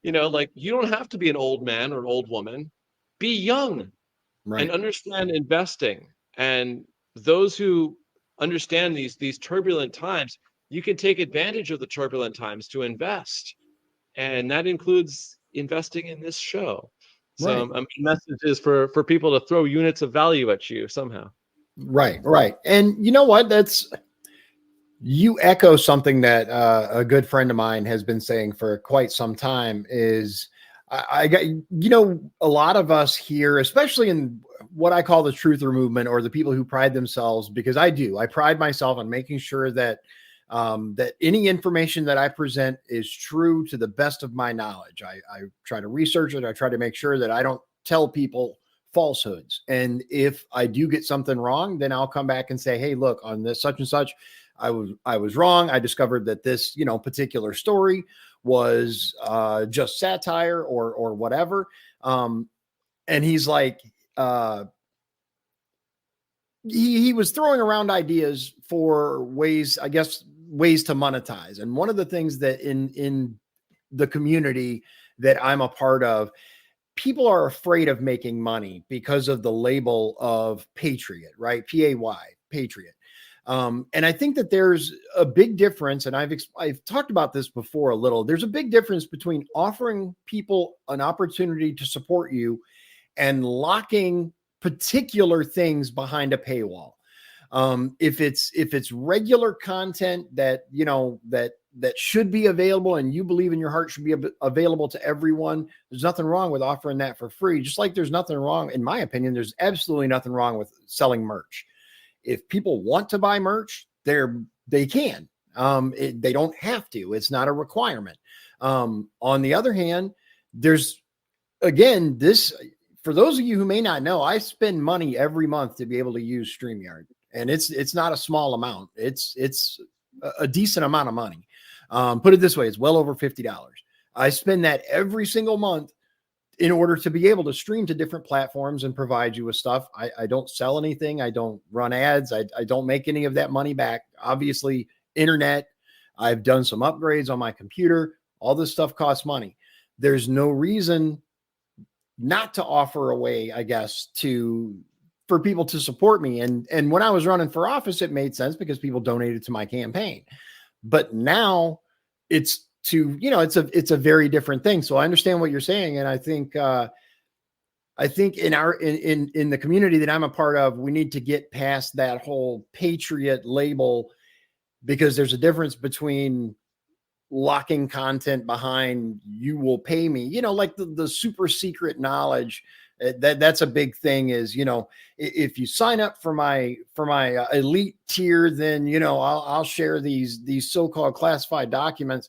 You don't have to be an old man or an old woman. Be young and understand investing. And those who understand these turbulent times, you can take advantage of the turbulent times to invest. And that includes investing in this show. So message is for people to throw units of value at you somehow. Right. And you know what? You echo something that a good friend of mine has been saying for quite some time is I got, a lot of us here, especially in what I call the truther movement, or the people who pride themselves, because I pride myself on making sure that that any information that I present is true to the best of my knowledge. I try to research it. I try to make sure that I don't tell people falsehoods. And if I do get something wrong, then I'll come back and say, hey, look, on this such and such, I was wrong. I discovered that this, particular story was just satire or whatever. And he's like, he was throwing around ideas for ways to monetize. And one of the things that in the community that I'm a part of, people are afraid of making money because of the label of patriot, right? P-A-Y, patriot. And I think that there's a big difference, and I've talked about this before a little. There's a big difference between offering people an opportunity to support you and locking particular things behind a paywall. If it's regular content that that should be available, and you believe in your heart should be available to everyone, there's nothing wrong with offering that for free. Just like there's nothing wrong, in my opinion, there's absolutely nothing wrong with selling merch. If people want to buy merch, they can. They don't have to. It's not a requirement. On the other hand, there's, again, this, for those of you who may not know, I spend money every month to be able to use StreamYard, and it's not a small amount. It's a decent amount of money. Put it this way, it's well over $50. I spend that every single month in order to be able to stream to different platforms and provide you with stuff. I don't sell anything. I don't run ads. I don't make any of that money back. Obviously, internet, I've done some upgrades on my computer. All this stuff costs money. There's no reason not to offer a way, I guess, for people to support me. And when I was running for office, it made sense because people donated to my campaign. But now it's it's a very different thing. So I understand what you're saying. And I think in the community that I'm a part of, we need to get past that whole patriot label, because there's a difference between locking content behind "you will pay me," like the super secret knowledge. That's a big thing, is, if you sign up for my elite tier, then, I'll share these so-called classified documents.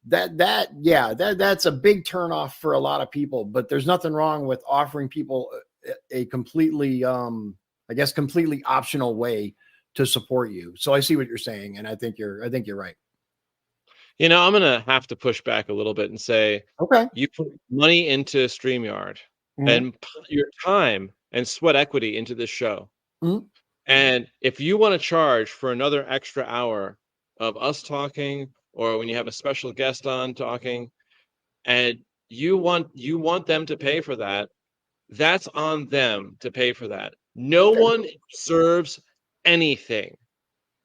That's a big turnoff for a lot of people. But there's nothing wrong with offering people a completely, completely optional way to support you. So I see what you're saying, and I think you're right. I'm going to have to push back a little bit and say, okay, you put money into StreamYard and put your time and sweat equity into this show. And if you want to charge for another extra hour of us talking, or when you have a special guest on talking, and you want them to pay for that, that's on them to pay for that. No one deserves anything.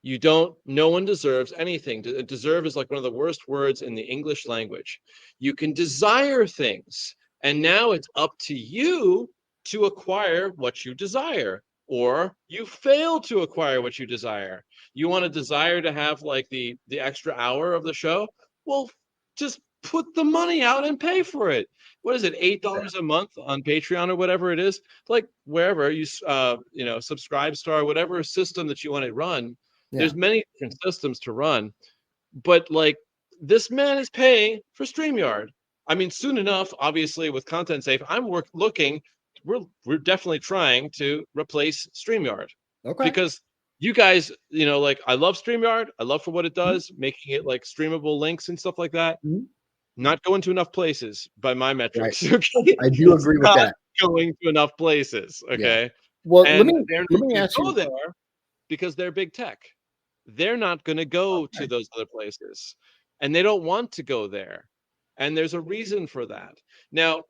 No one deserves anything. Deserve is like one of the worst words in the English language. You can desire things, and now it's up to you to acquire what you desire, or you fail to acquire what you desire. You want to desire to have like the extra hour of the show? Well, just put the money out and pay for it. What is it, $8 a month on Patreon or whatever it is? Like wherever you Subscribestar, whatever system that you want to run. Yeah. There's many different systems to run, but like this man is paying for StreamYard. I mean, soon enough, obviously with ContentSafe, we're definitely trying to replace StreamYard. Okay. Because you guys, I love StreamYard. I love for what it does, making it like streamable links and stuff like that. Not going to enough places by my metrics. Right. Okay? I do agree with that. Going to enough places. Okay. Yeah. Well, let me ask you. Go there because they're big tech. They're not going to go to those other places, and they don't want to go there. And there's a reason for that. Now,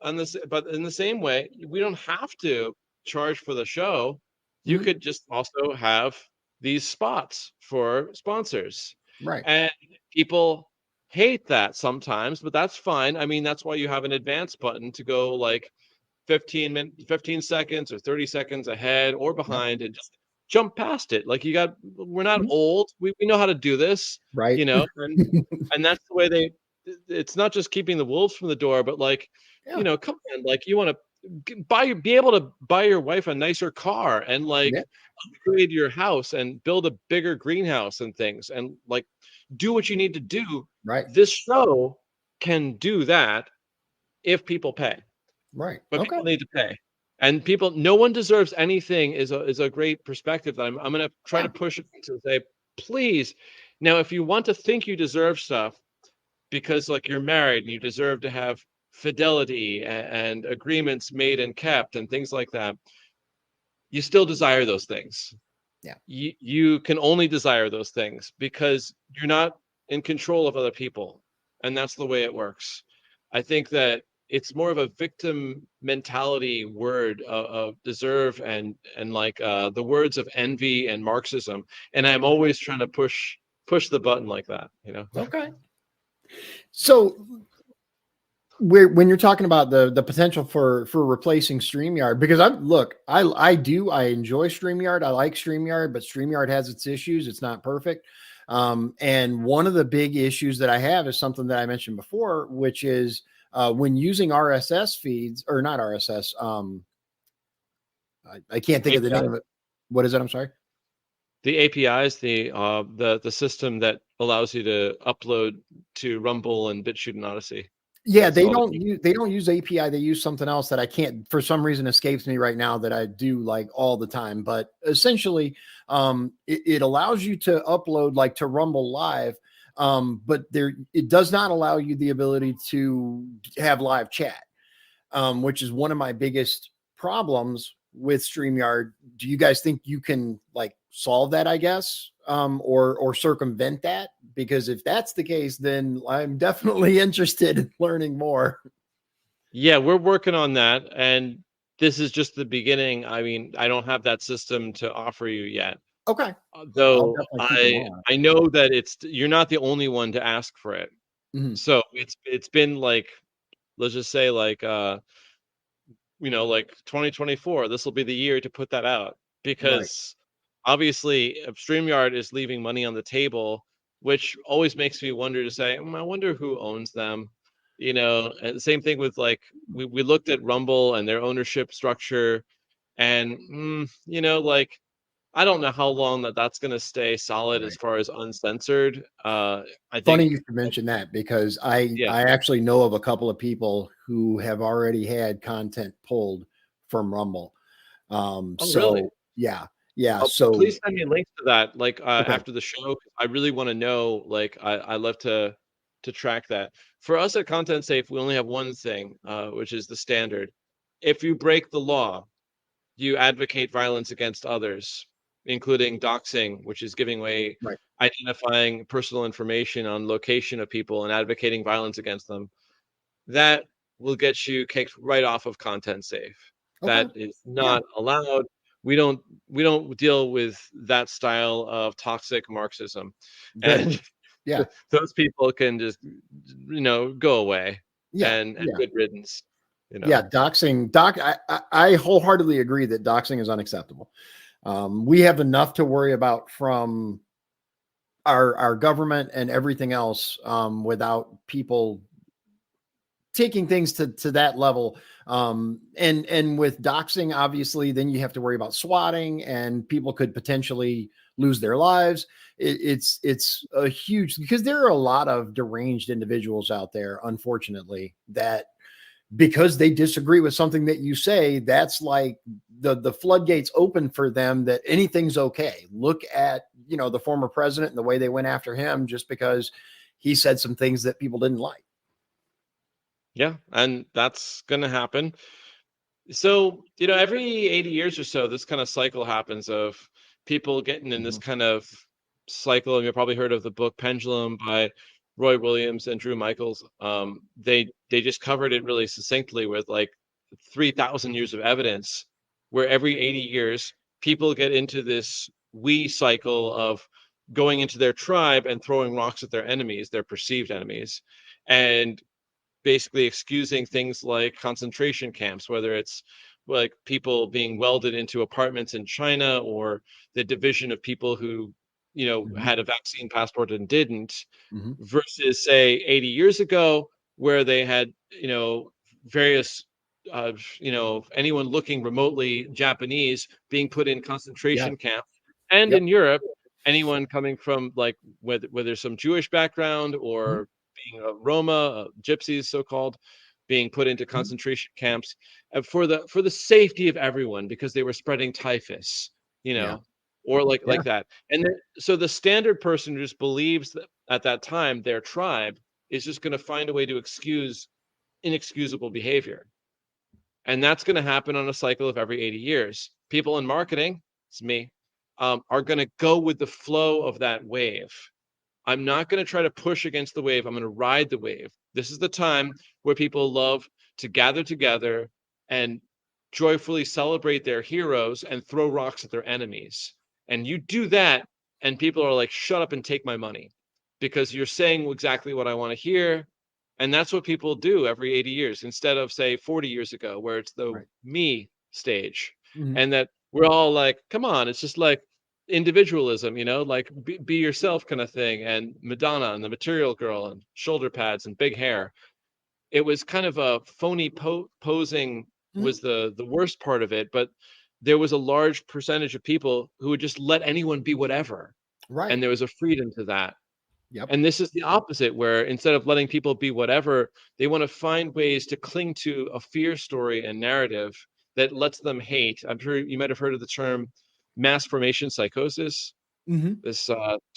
but in the same way, we don't have to charge for the show. You could just also have these spots for sponsors. Right. And people hate that sometimes, but that's fine. I mean, that's why you have an advance button to go like 15 seconds or 30 seconds ahead or behind, and just jump past it. Like we're not old. We know how to do this, right? And that's the way it's not just keeping the wolves from the door, but like, Yeah. come on, like you want to be able to buy your wife a nicer car and like Yeah. upgrade your house and build a bigger greenhouse and things and like do what you need to do. Right. This show can do that if people pay, Right. but Okay. people need to pay. And no one deserves anything is a great perspective that I'm going to try Yeah. to push it to say, please. Now, if you want to think you deserve stuff because like you're married and you deserve to have fidelity and agreements made and kept and things like that, you still desire those things. Yeah. You can only desire those things because you're not in control of other people. And that's the way it works. I think that it's more of a victim mentality word of deserve and like the words of envy and Marxism. And I'm always trying to push the button like that, Okay. So when you're talking about the potential for replacing StreamYard, because I enjoy StreamYard. I like StreamYard, but StreamYard has its issues. It's not perfect. And one of the big issues that I have is something that I mentioned before, which is when using RSS feeds, or not RSS. I can't think of the name of it. What is it? I'm sorry. The API is the system that allows you to upload to Rumble and BitChute and Odyssey. Yeah, That's they all don't use API. They use something else that I can't, for some reason, escapes me right now, that I do like all the time. But essentially, it allows you to upload like to Rumble Live, but it does not allow you the ability to have live chat, which is one of my biggest problems with StreamYard. Do you guys think you can like solve that, I guess, or circumvent that? Because if that's the case, then I'm definitely interested in learning more. Yeah, we're working on that, and this is just the beginning. I mean, I don't have that system to offer you yet. Okay. I'll Though definitely keep an eye on I know that you're not the only one to ask for it. it. Mhm. So it's been like, let's just say like like 2024, this will be the year to put that out Right. because obviously StreamYard is leaving money on the table, which always makes me wonder to say, I wonder who owns them, and the same thing with like, we looked at Rumble and their ownership structure and, like, I don't know how long that's going to stay solid as Right. far as uncensored. I Funny think, you should mention that, because I yeah. actually know of a couple of people who have already had content pulled from Rumble. Oh, really? Yeah. Yeah. Oh, So please send me links to that, like, okay. after the show. I really wanna know, like, I love to track that. For us at ContentSafe, we only have one thing, which is the standard. If you break the law, you advocate violence against others, including doxing, which is giving away Right. identifying personal information on location of people and advocating violence against them. That will get you kicked right off of ContentSafe. Okay. That is Yeah. not allowed. We don't we don't deal with that style of toxic Marxism, Good. and Yeah. those people can just go away Yeah. and Yeah. good riddance. Yeah. I wholeheartedly agree that doxing is unacceptable. We have enough to worry about from our government and everything else, without people taking things to that level. And with doxing, obviously, then you have to worry about swatting, and people could potentially lose their lives. It's a huge, because there are a lot of deranged individuals out there, unfortunately, that because they disagree with something that you say, that's like the floodgates open for them, that anything's okay. Look at, the former president and the way they went after him just because he said some things that people didn't like. Yeah, and that's gonna happen. So, every 80 years or so, this kind of cycle happens of people getting in this Mhm. kind of cycle. And you've probably heard of the book Pendulum by Roy Williams and Drew Michaels. They just covered it really succinctly with like 3,000 years of evidence, where every 80 years people get into this we cycle of going into their tribe and throwing rocks at their enemies, their perceived enemies, and basically excusing things like concentration camps, whether it's like people being welded into apartments in China or the division of people who had a vaccine passport and didn't, Mm-hmm. versus say 80 years ago where they had, various, anyone looking remotely Japanese being put in concentration camps. And Yep. in Europe, anyone coming from like whether some Jewish background Mm-hmm. or being a Roma, gypsies, so-called, being put into concentration camps for the safety of everyone because they were spreading typhus, Yeah. or like Yeah. that. And then, so the standard person just believes that at that time their tribe is just going to find a way to excuse inexcusable behavior. And that's going to happen on a cycle of every 80 years. People in marketing, it's me, are going to go with the flow of that wave. I'm not going to try to push against the wave. I'm going to ride the wave. This is the time where people love to gather together and joyfully celebrate their heroes and throw rocks at their enemies. And you do that, and people are like, shut up and take my money because you're saying exactly what I want to hear. And that's what people do every 80 years instead of, say, 40 years ago, where it's the me stage. Mm-hmm. And that we're all like, come on, it's just like individualism, like be yourself kind of thing. And Madonna and the Material Girl and shoulder pads and big hair. It was kind of a phony posing was the worst part of it, but there was a large percentage of people who would just let anyone be whatever. Right. And there was a freedom to that. Yep. And this is the opposite, where instead of letting people be whatever, they want to find ways to cling to a fear story and narrative that lets them hate. I'm sure you might have heard of the term mass formation psychosis. Mm-hmm. This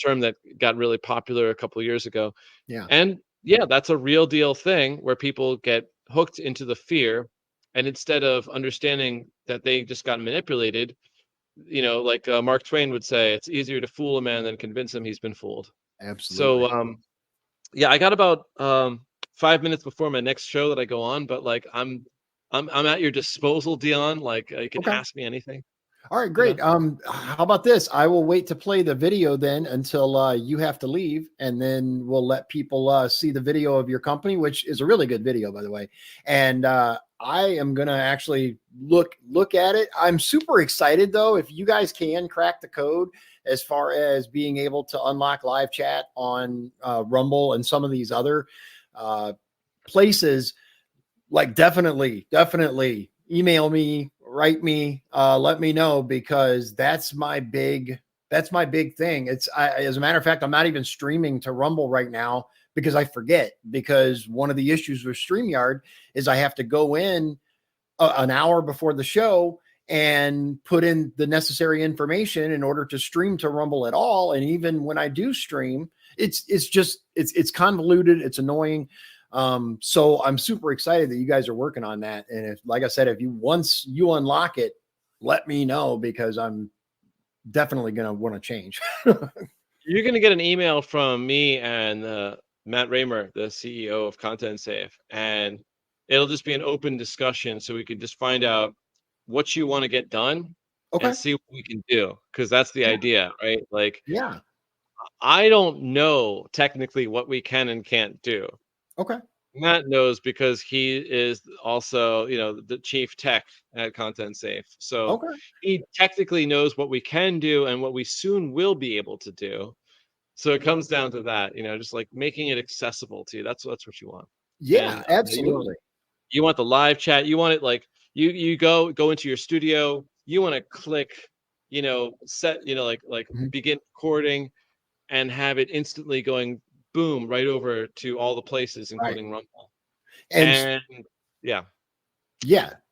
term that got really popular a couple of years ago. Yeah. And yeah, that's a real deal thing where people get hooked into the fear. And instead of understanding that they just got manipulated, like Mark Twain would say, it's easier to fool a man than convince him he's been fooled. Absolutely. So, yeah, I got about 5 minutes before my next show that I go on, but like I'm at your disposal, Dion. Like you can ask me anything. All right, great. How about this? I will wait to play the video then until you have to leave, and then we'll let people see the video of your company, which is a really good video, by the way. And I am gonna actually look at it. I'm super excited though. If you guys can crack the code as far as being able to unlock live chat on Rumble and some of these other places, like definitely email me, write me, let me know, because that's my big thing. As a matter of fact, I'm not even streaming to Rumble right now because I forget, because one of the issues with StreamYard is I have to go in an hour before the show and put in the necessary information in order to stream to Rumble at all. And even when I do stream, it's convoluted. It's annoying. So I'm super excited that you guys are working on that. And if, like I said, once you unlock it, let me know, because I'm definitely going to want to change. You're going to get an email from me and Matt Raymer, the CEO of ContentSafe, and it'll just be an open discussion so we can just find out what you want to get done and see what we can do. Cause that's the idea, right? Like, I don't know technically what we can and can't do. Okay. Matt knows because he is also, the chief tech at ContentSafe. So he technically knows what we can do and what we soon will be able to do. So it comes down to that, just like making it accessible to you. That's what you want. Yeah, and, absolutely. You want the live chat. You want it like you go into your studio. You want to click, set, like begin recording and have it instantly going boom right over to all the places, including Rumble. And yeah.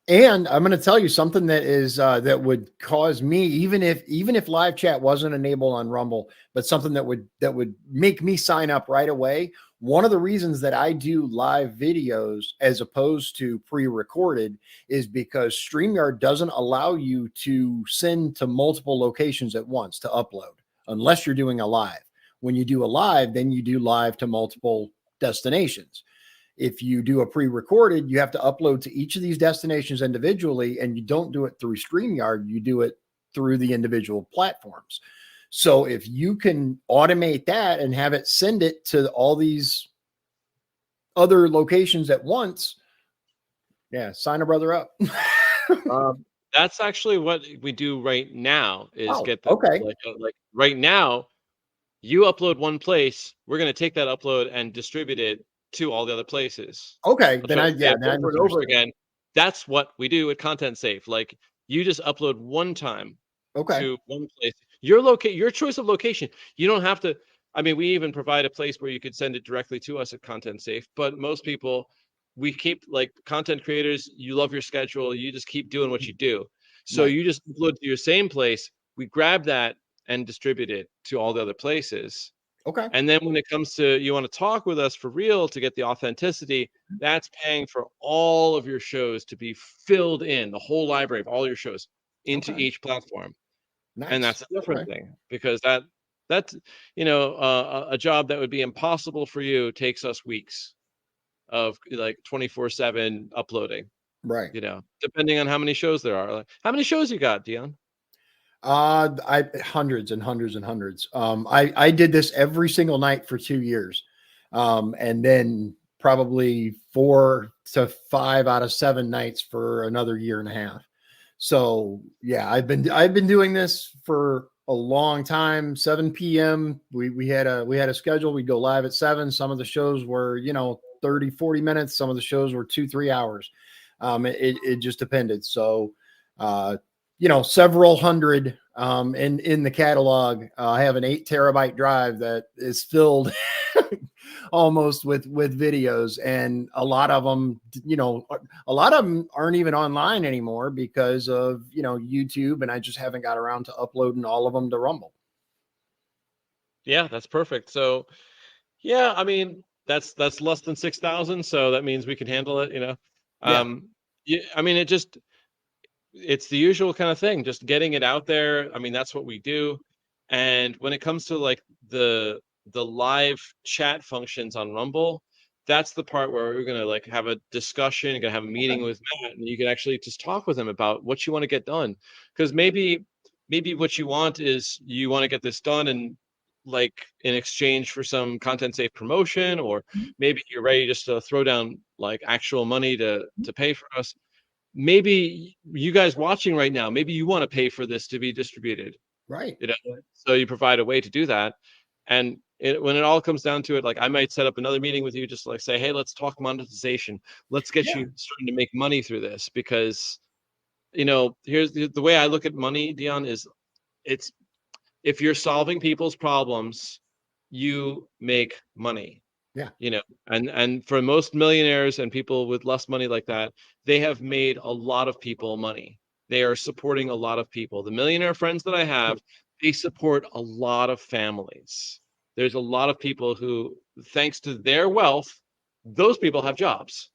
And I'm going to tell you something that is that would cause me, even if live chat wasn't enabled on Rumble, but something that would make me sign up right away. One of the reasons that I do live videos as opposed to pre-recorded is because StreamYard doesn't allow you to send to multiple locations at once to upload, unless you're doing a live. When you do a live, then you do live to multiple destinations. If you do a pre-recorded, you have to upload to each of these destinations individually, and you don't do it through StreamYard, you do it through the individual platforms. So if you can automate that and have it send it to all these other locations at once, sign a brother up. That's actually what we do right now is get the, okay. like right now You upload one place, we're going to take that upload and distribute it to all the other places. Okay. I'll then try I, to say yeah, it then I over and over misunderstood. again. That's what we do at ContentSafe. Like, you just upload one time Okay. to one place. Your choice of location. You don't have to. I mean, we even provide a place where you could send it directly to us at ContentSafe. But most people, we keep, like, content creators. You love your schedule. You just keep doing what you do. So Right. you just upload to your same place. We grab that and distribute it to all the other places. Okay. And then when it comes to, you want to talk with us for real to get the authenticity, that's paying for all of your shows to be filled in, the whole library of all your shows into Okay. each platform. And Nice. that's a different Okay. thing, because that's a job that would be impossible for you takes us weeks of, like, 24/7 uploading, Right. depending on how many shows there are. Like, how many shows you got, Dion? I hundreds and hundreds and hundreds. I did this every single night for 2 years. And then probably 4 to 5 out of 7 nights for another year and a half. So yeah, I've been doing this for a long time. 7 p.m. We had a schedule. We'd go live at 7. Some of the shows were, 30, 40 minutes. Some of the shows were 2, 3 hours. It just depended. So several hundred in the catalog. I have an 8 terabyte drive that is filled almost with videos, and a lot of them, aren't even online anymore because of YouTube, and I just haven't got around to uploading all of them to Rumble. Yeah, that's perfect. So yeah, I mean, that's less than 6,000, so that means we can handle it. Yeah. Yeah, I mean, it's the usual kind of thing, just getting it out there. I mean, that's what we do. And when it comes to, like, the live chat functions on Rumble, that's the part where we're gonna, like, have a discussion. You're gonna have a meeting Okay. with Matt, and you can actually just talk with him about what you want to get done. Because maybe what you want is, you want to get this done, and, like, in exchange for some content safe promotion, or maybe you're ready just to throw down, like, actual money to pay for us. Maybe you guys watching right now, maybe you want to pay for this to be distributed, Right. you know? So you provide a way to do that. And when it all comes down to it, like, I might set up another meeting with you, just like say, hey, let's talk monetization. Let's get Yeah. you starting to make money through this, because, here's the way I look at money, Dion, is, it's, if you're solving people's problems, you make money. Yeah. And for most millionaires and people with less money like that, they have made a lot of people money. They are supporting a lot of people. The millionaire friends that I have, they support a lot of families. There's a lot of people who, thanks to their wealth, those people have jobs.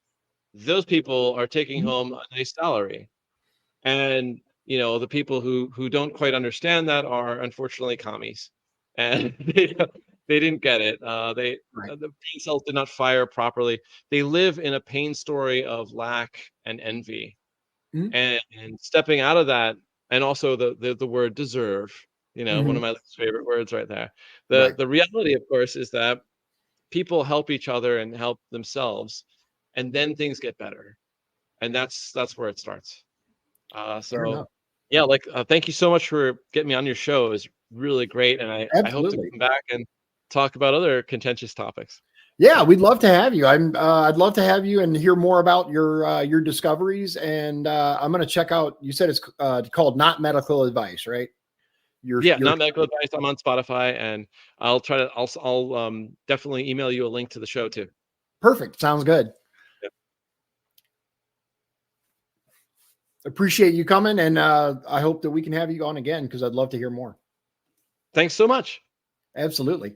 Those people are taking Mhm. home a nice salary. And the people who don't quite understand that are, unfortunately, commies, and they didn't get it. Right. The pain cells did not fire properly. They live in a pain story of lack and envy, Mhm. and stepping out of that. And also the word deserve, one Mhm. of my least favorite words right there. the Right. the reality, of course, is that people help each other and help themselves, and then things get better, and that's where it starts. Fair So enough. yeah, like, thank you so much for getting me on your show. It was really great, and I hope to Absolutely. come back and talk about other contentious topics. Yeah, we'd love to have you. I'd love to have you and hear more about your discoveries. And I'm going to check out. You said it's called Not Medical Advice, right? Yeah, Your not medical advice. I'm on Spotify, and I'll definitely email you a link to the show too. Perfect. Sounds good. Yeah. Appreciate you coming, and I hope that we can have you on again because I'd love to hear more. Thanks so much. Absolutely.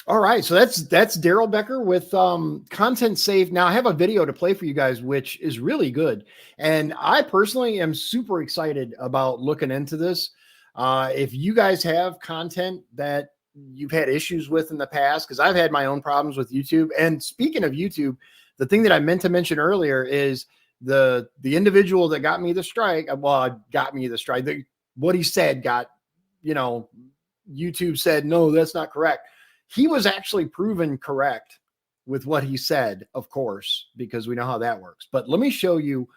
All right, so that's Darrell Becker with ContentSafe. Now I have a video to play for you guys, which is really good, and I personally am super excited about looking into this. If you guys have content that you've had issues with in the past, because I've had my own problems with YouTube. And speaking of YouTube, the thing that I meant to mention earlier is the individual that got me the strike. Well, got me the strike. What he said got, YouTube said, no, that's not correct. He was actually proven correct with what he said, of course, because we know how that works. But let me show you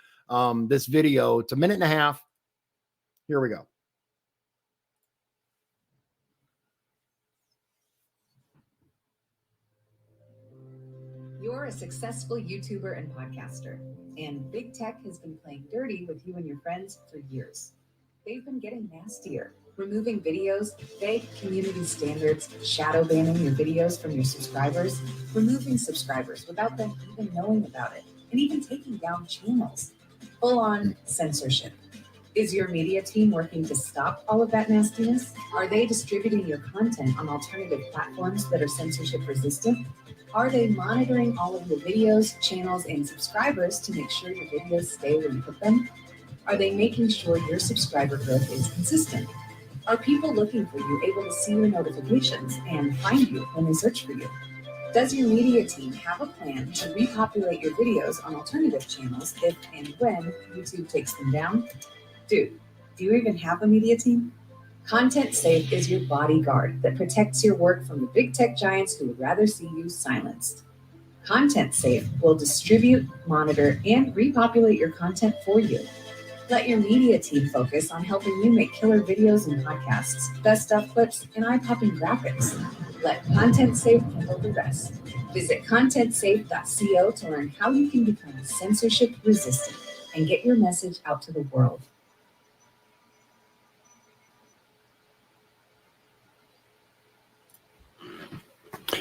this video. It's a minute and a half. Here we go. You're a successful YouTuber and podcaster, and big tech has been playing dirty with you and your friends for years. They've been getting nastier, removing videos, fake community standards, shadow banning your videos from your subscribers, removing subscribers without them even knowing about it, and even taking down channels. Full on censorship. Is your media team working to stop all of that nastiness? Are they distributing your content on alternative platforms that are censorship resistant? Are they monitoring all of your videos, channels, and subscribers to make sure your videos stay where you put them? Are they making sure your subscriber growth is consistent? Are people looking for you able to see your notifications and find you when they search for you? Does your media team have a plan to repopulate your videos on alternative channels if and when YouTube takes them down? Dude, do you even have a media team? ContentSafe is your bodyguard that protects your work from the big tech giants who would rather see you silenced. ContentSafe will distribute, monitor, and repopulate your content for you. Let your media team focus on helping you make killer videos and podcasts, best stuff clips, and eye-popping graphics. Let ContentSafe handle the rest. Visit ContentSafe.co to learn how you can become censorship resistant and get your message out to the world.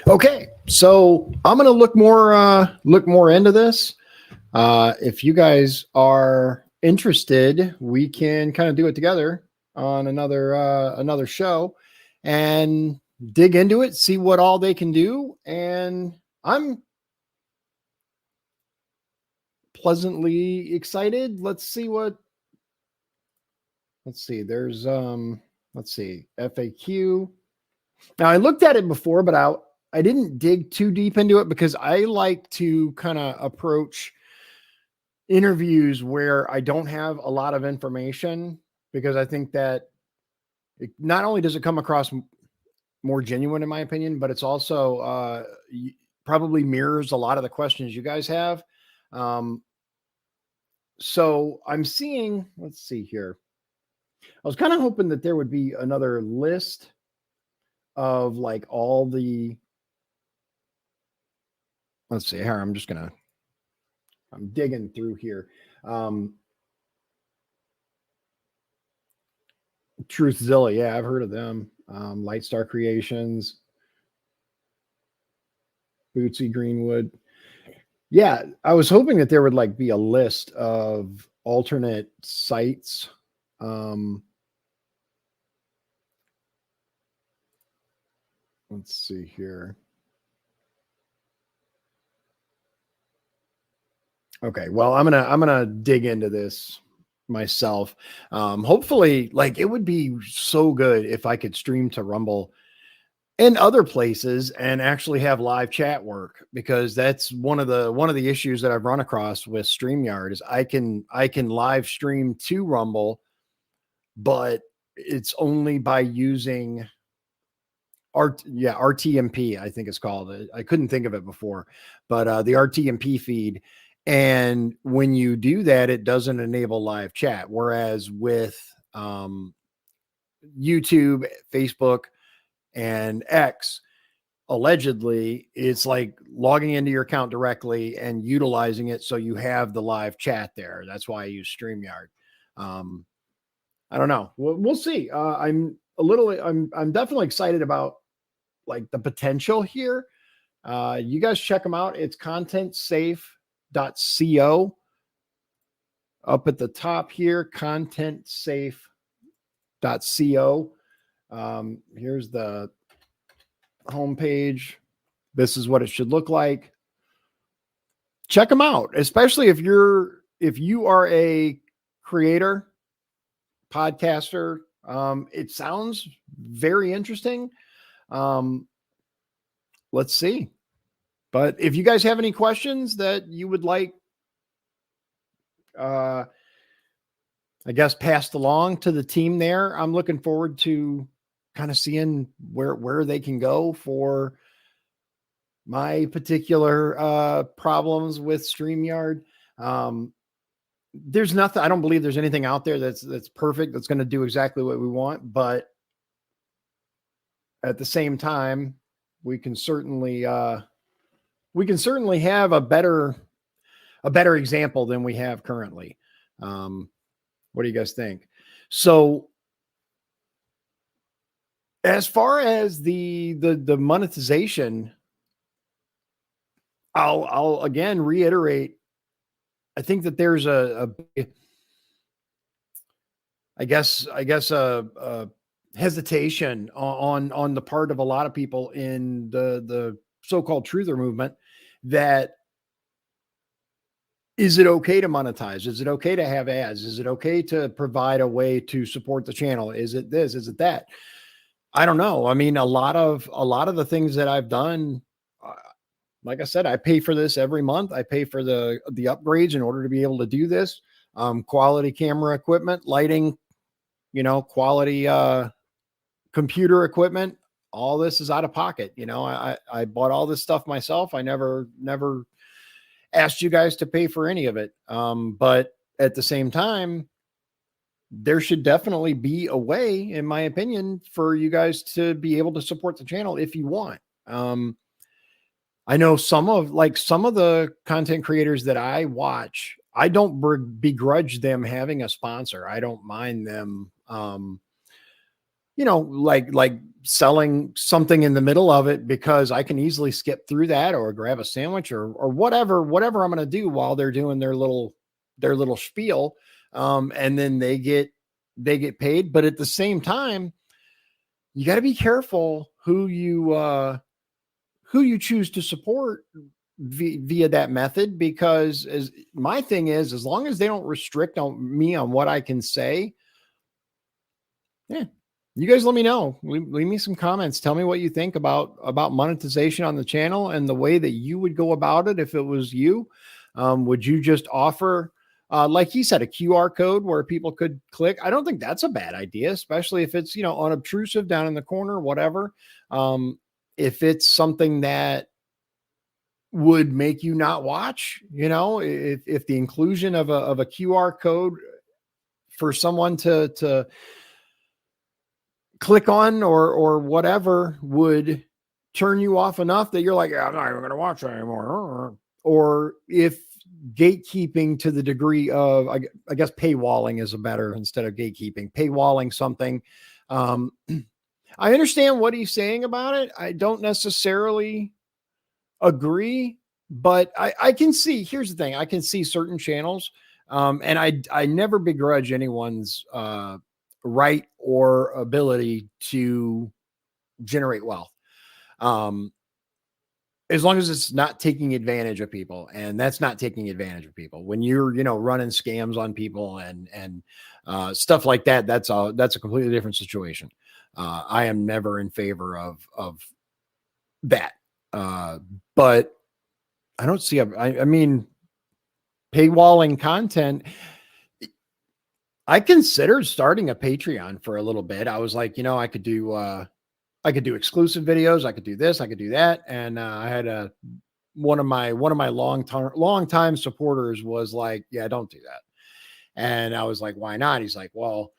Okay, so I'm going to look more into this. If you guys are interested, we can kind of do it together on another show and dig into it, see what all they can do. And I'm pleasantly excited. Let's see. There's FAQ. Now I looked at it before, but I didn't dig too deep into it because I like to kind of approach interviews where I don't have a lot of information, because I think that not only does it come across more genuine, in my opinion, but it's also probably mirrors a lot of the questions you guys have. So I'm seeing, let's see here. I was kind of hoping that there would be another list of like all the, let's see here. I'm digging through here. Truthzilla. Yeah, I've heard of them. Lightstar Creations, Bootsy Greenwood. Yeah, I was hoping that there would like be a list of alternate sites. Let's see here. Okay, well, I'm gonna dig into this myself. Hopefully, like, it would be so good if I could stream to Rumble and other places and actually have live chat work, because that's one of the issues that I've run across with StreamYard is I can live stream to Rumble, but it's only by using RTMP, I think it's called. I couldn't think of it before, but the RTMP feed. And when you do that, it doesn't enable live chat. Whereas with YouTube, Facebook, and X, allegedly, it's like logging into your account directly and utilizing it so you have the live chat there. That's why I use StreamYard. I don't know. We'll see. I'm definitely excited about like the potential here. You guys check them out. It's ContentSafe.co. Up at the top here, ContentSafe.co. Here's the homepage. This is what it should look like. Check them out, especially if you are a creator, podcaster. It sounds very interesting. Let's see. But if you guys have any questions that you would like, I guess, passed along to the team there, I'm looking forward to kind of seeing where they can go for my particular problems with StreamYard. There's nothing, I don't believe there's anything out there that's perfect, that's going to do exactly what we want, but at the same time, we can certainly we can certainly have a better example than we have currently. What do you guys think? So as far as the monetization, I'll again reiterate. I think that there's I guess a hesitation on the part of a lot of people in the so-called truther movement that is it okay to monetize? Is it okay to have ads? Is it okay to provide a way to support the channel? Is it this? Is it that? I don't know. I mean, a lot of the things that I've done, like I said, I pay for this every month. I pay for the upgrades in order to be able to do this. Quality camera equipment, lighting, quality computer equipment. All this is out of pocket. I bought all this stuff myself. I never asked you guys to pay for any of it. But at the same time, there should definitely be a way, in my opinion, for you guys to be able to support the channel if you want. I know some of the content creators that I watch, I don't begrudge them having a sponsor. I don't mind them, like selling something in the middle of it, because I can easily skip through that or grab a sandwich or whatever I'm going to do while they're doing their little spiel. And then they get paid. But at the same time, you got to be careful who you choose to support via that method, because my thing is, as long as they don't restrict me on what I can say, yeah, you guys let me know. Leave me some comments. Tell me what you think about monetization on the channel and the way that you would go about it if it was you. Would you just offer, like he said, a QR code where people could click? I don't think that's a bad idea, especially if it's, unobtrusive down in the corner, whatever. If it's something that would make you not watch, if the inclusion of a QR code for someone to click on or whatever would turn you off enough that you're like, yeah, I'm not even going to watch that anymore. Or if gatekeeping to the degree of, I guess paywalling is a better, instead of gatekeeping, paywalling something. I understand what he's saying about it. I don't necessarily agree, but I can see, here's the thing. I can see certain channels, and I never begrudge anyone's, right or ability to generate wealth. As long as it's not taking advantage of people, and that's not taking advantage of people. When you're, running scams on people and stuff like that, that's a completely different situation. I am never in favor of that. But I don't see, I mean, paywalling content. I considered starting a Patreon for a little bit. I was like, I could do exclusive videos. I could do this, I could do that. And I had one of my long time supporters was like, yeah, don't do that. And I was like, why not? He's like, well,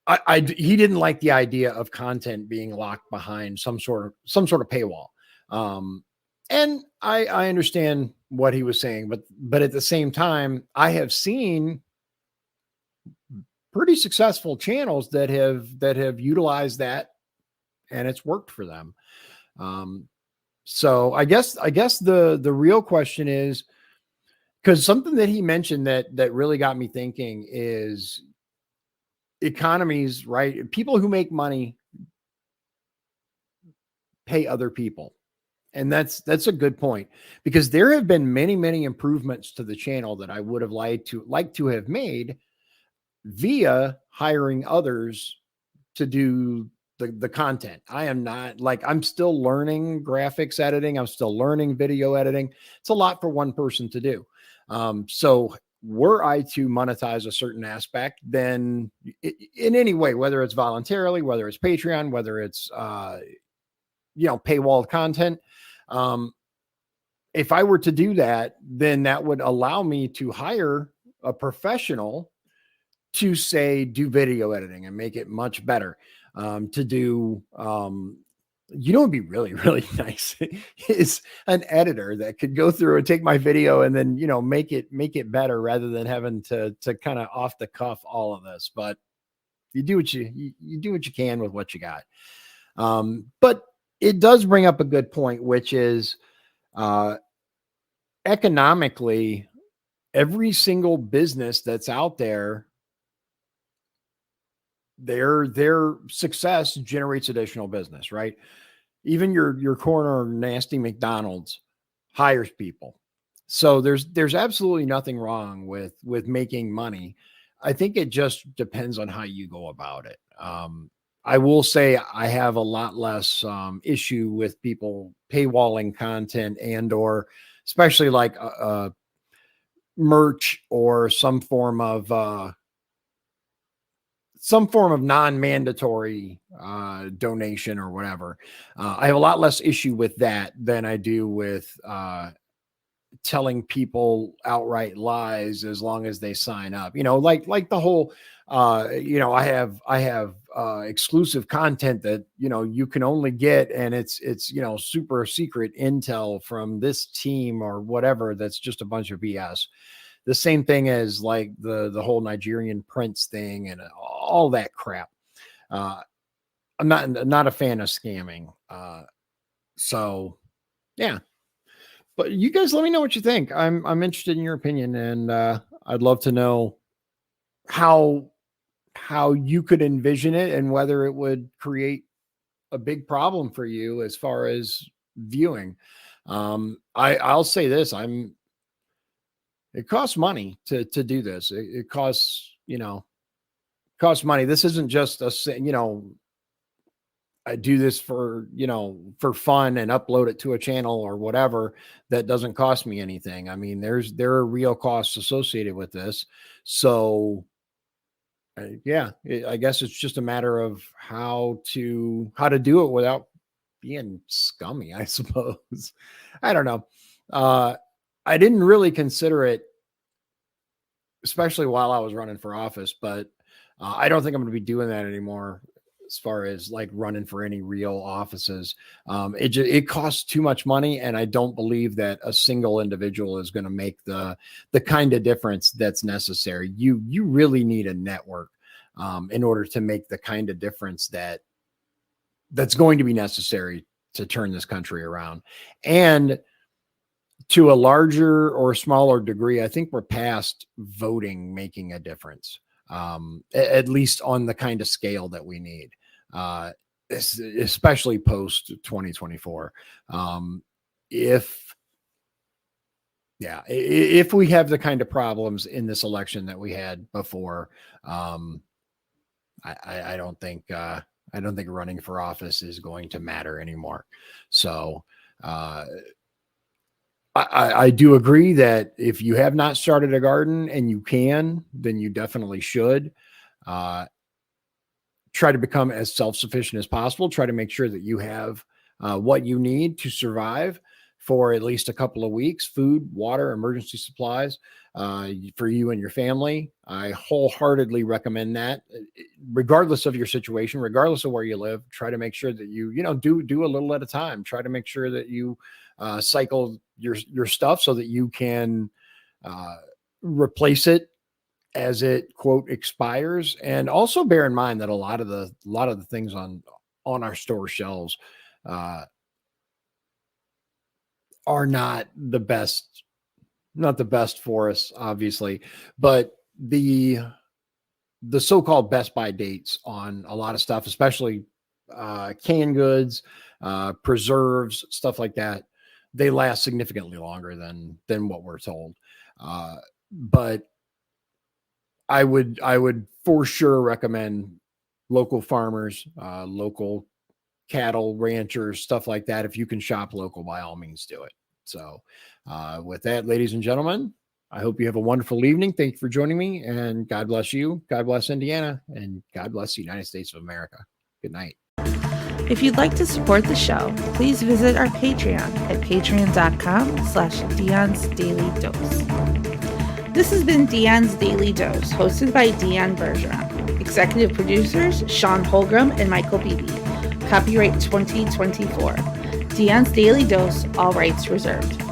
he didn't like the idea of content being locked behind some sort of paywall. And I understand what he was saying, but at the same time, I have seen pretty successful channels that have utilized that, and it's worked for them. So I guess the real question is, because something that he mentioned that really got me thinking is economies, right? People who make money pay other people. And that's a good point, because there have been many improvements to the channel that I would have liked to have made via hiring others to do the content. I'm still learning graphics editing. I'm still learning video editing. It's a lot for one person to do. So were I to monetize a certain aspect, then in any way, whether it's voluntarily, whether it's Patreon, whether it's, paywalled content, if I were to do that, then that would allow me to hire a professional to do video editing and make it much better, to do It'd be really, really nice is an editor that could go through and take my video and then, make it better rather than having to kind of off the cuff all of this. But you do what you do what you can with what you got. But it does bring up a good point, which is economically, every single business that's out there, their success generates additional business, right? Even your corner nasty McDonald's hires people. So there's absolutely nothing wrong with making money. I think it just depends on how you go about it. I will say I have a lot less issue with people paywalling content or especially like merch or some form of non-mandatory donation or whatever. I have a lot less issue with that than I do with telling people outright lies as long as they sign up. Like the whole I have exclusive content that you can only get, and it's super secret intel from this team or whatever. That's just a bunch of BS. The same thing as like the whole Nigerian prince thing and all that crap. I'm not a fan of scamming. So yeah, but you guys let me know what you think. I'm interested in your opinion, and I'd love to know how you could envision it and whether it would create a big problem for you as far as viewing. I'll say this. It costs money to do this. It costs money. This isn't just I do this for fun and upload it to a channel or whatever. That doesn't cost me anything. I mean, there are real costs associated with this. So I guess it's just a matter of how to do it without being scummy, I suppose. I don't know. I didn't really consider it, especially while I was running for office, but I don't think I'm going to be doing that anymore as far as like running for any real offices. It costs too much money, and I don't believe that a single individual is going to make the kind of difference that's necessary. You really need a network in order to make the kind of difference that's going to be necessary to turn this country around. And to a larger or smaller degree, I think we're past voting making a difference, at least on the kind of scale that we need, especially post 2024. If we have the kind of problems in this election that we had before, I don't think running for office is going to matter anymore. So, I do agree that if you have not started a garden and you can, then you definitely should try to become as self-sufficient as possible. Try to make sure that you have what you need to survive for at least a couple of weeks: food, water, emergency supplies for you and your family. I wholeheartedly recommend that, regardless of your situation, regardless of where you live. Try to make sure that you do a little at a time. Try to make sure that you cycle your stuff so that you can replace it as it quote expires. And also bear in mind that a lot of the things on our store shelves are not the best for us, obviously, but the so-called best by dates on a lot of stuff, especially canned goods, preserves, stuff like that, they last significantly longer than what we're told. But I would for sure recommend local farmers, local cattle ranchers, stuff like that. If you can shop local, by all means do it. So with that, ladies and gentlemen, I hope you have a wonderful evening. Thank you for joining me, and God bless you. God bless Indiana, and God bless the United States of America. Good night. If you'd like to support the show, please visit our Patreon at patreon.com/Dion's Daily Dose. This has been Dion's Daily Dose, hosted by Dion Bergeron. Executive producers, Sean Holgram and Michael Beebe. Copyright 2024. Dion's Daily Dose, all rights reserved.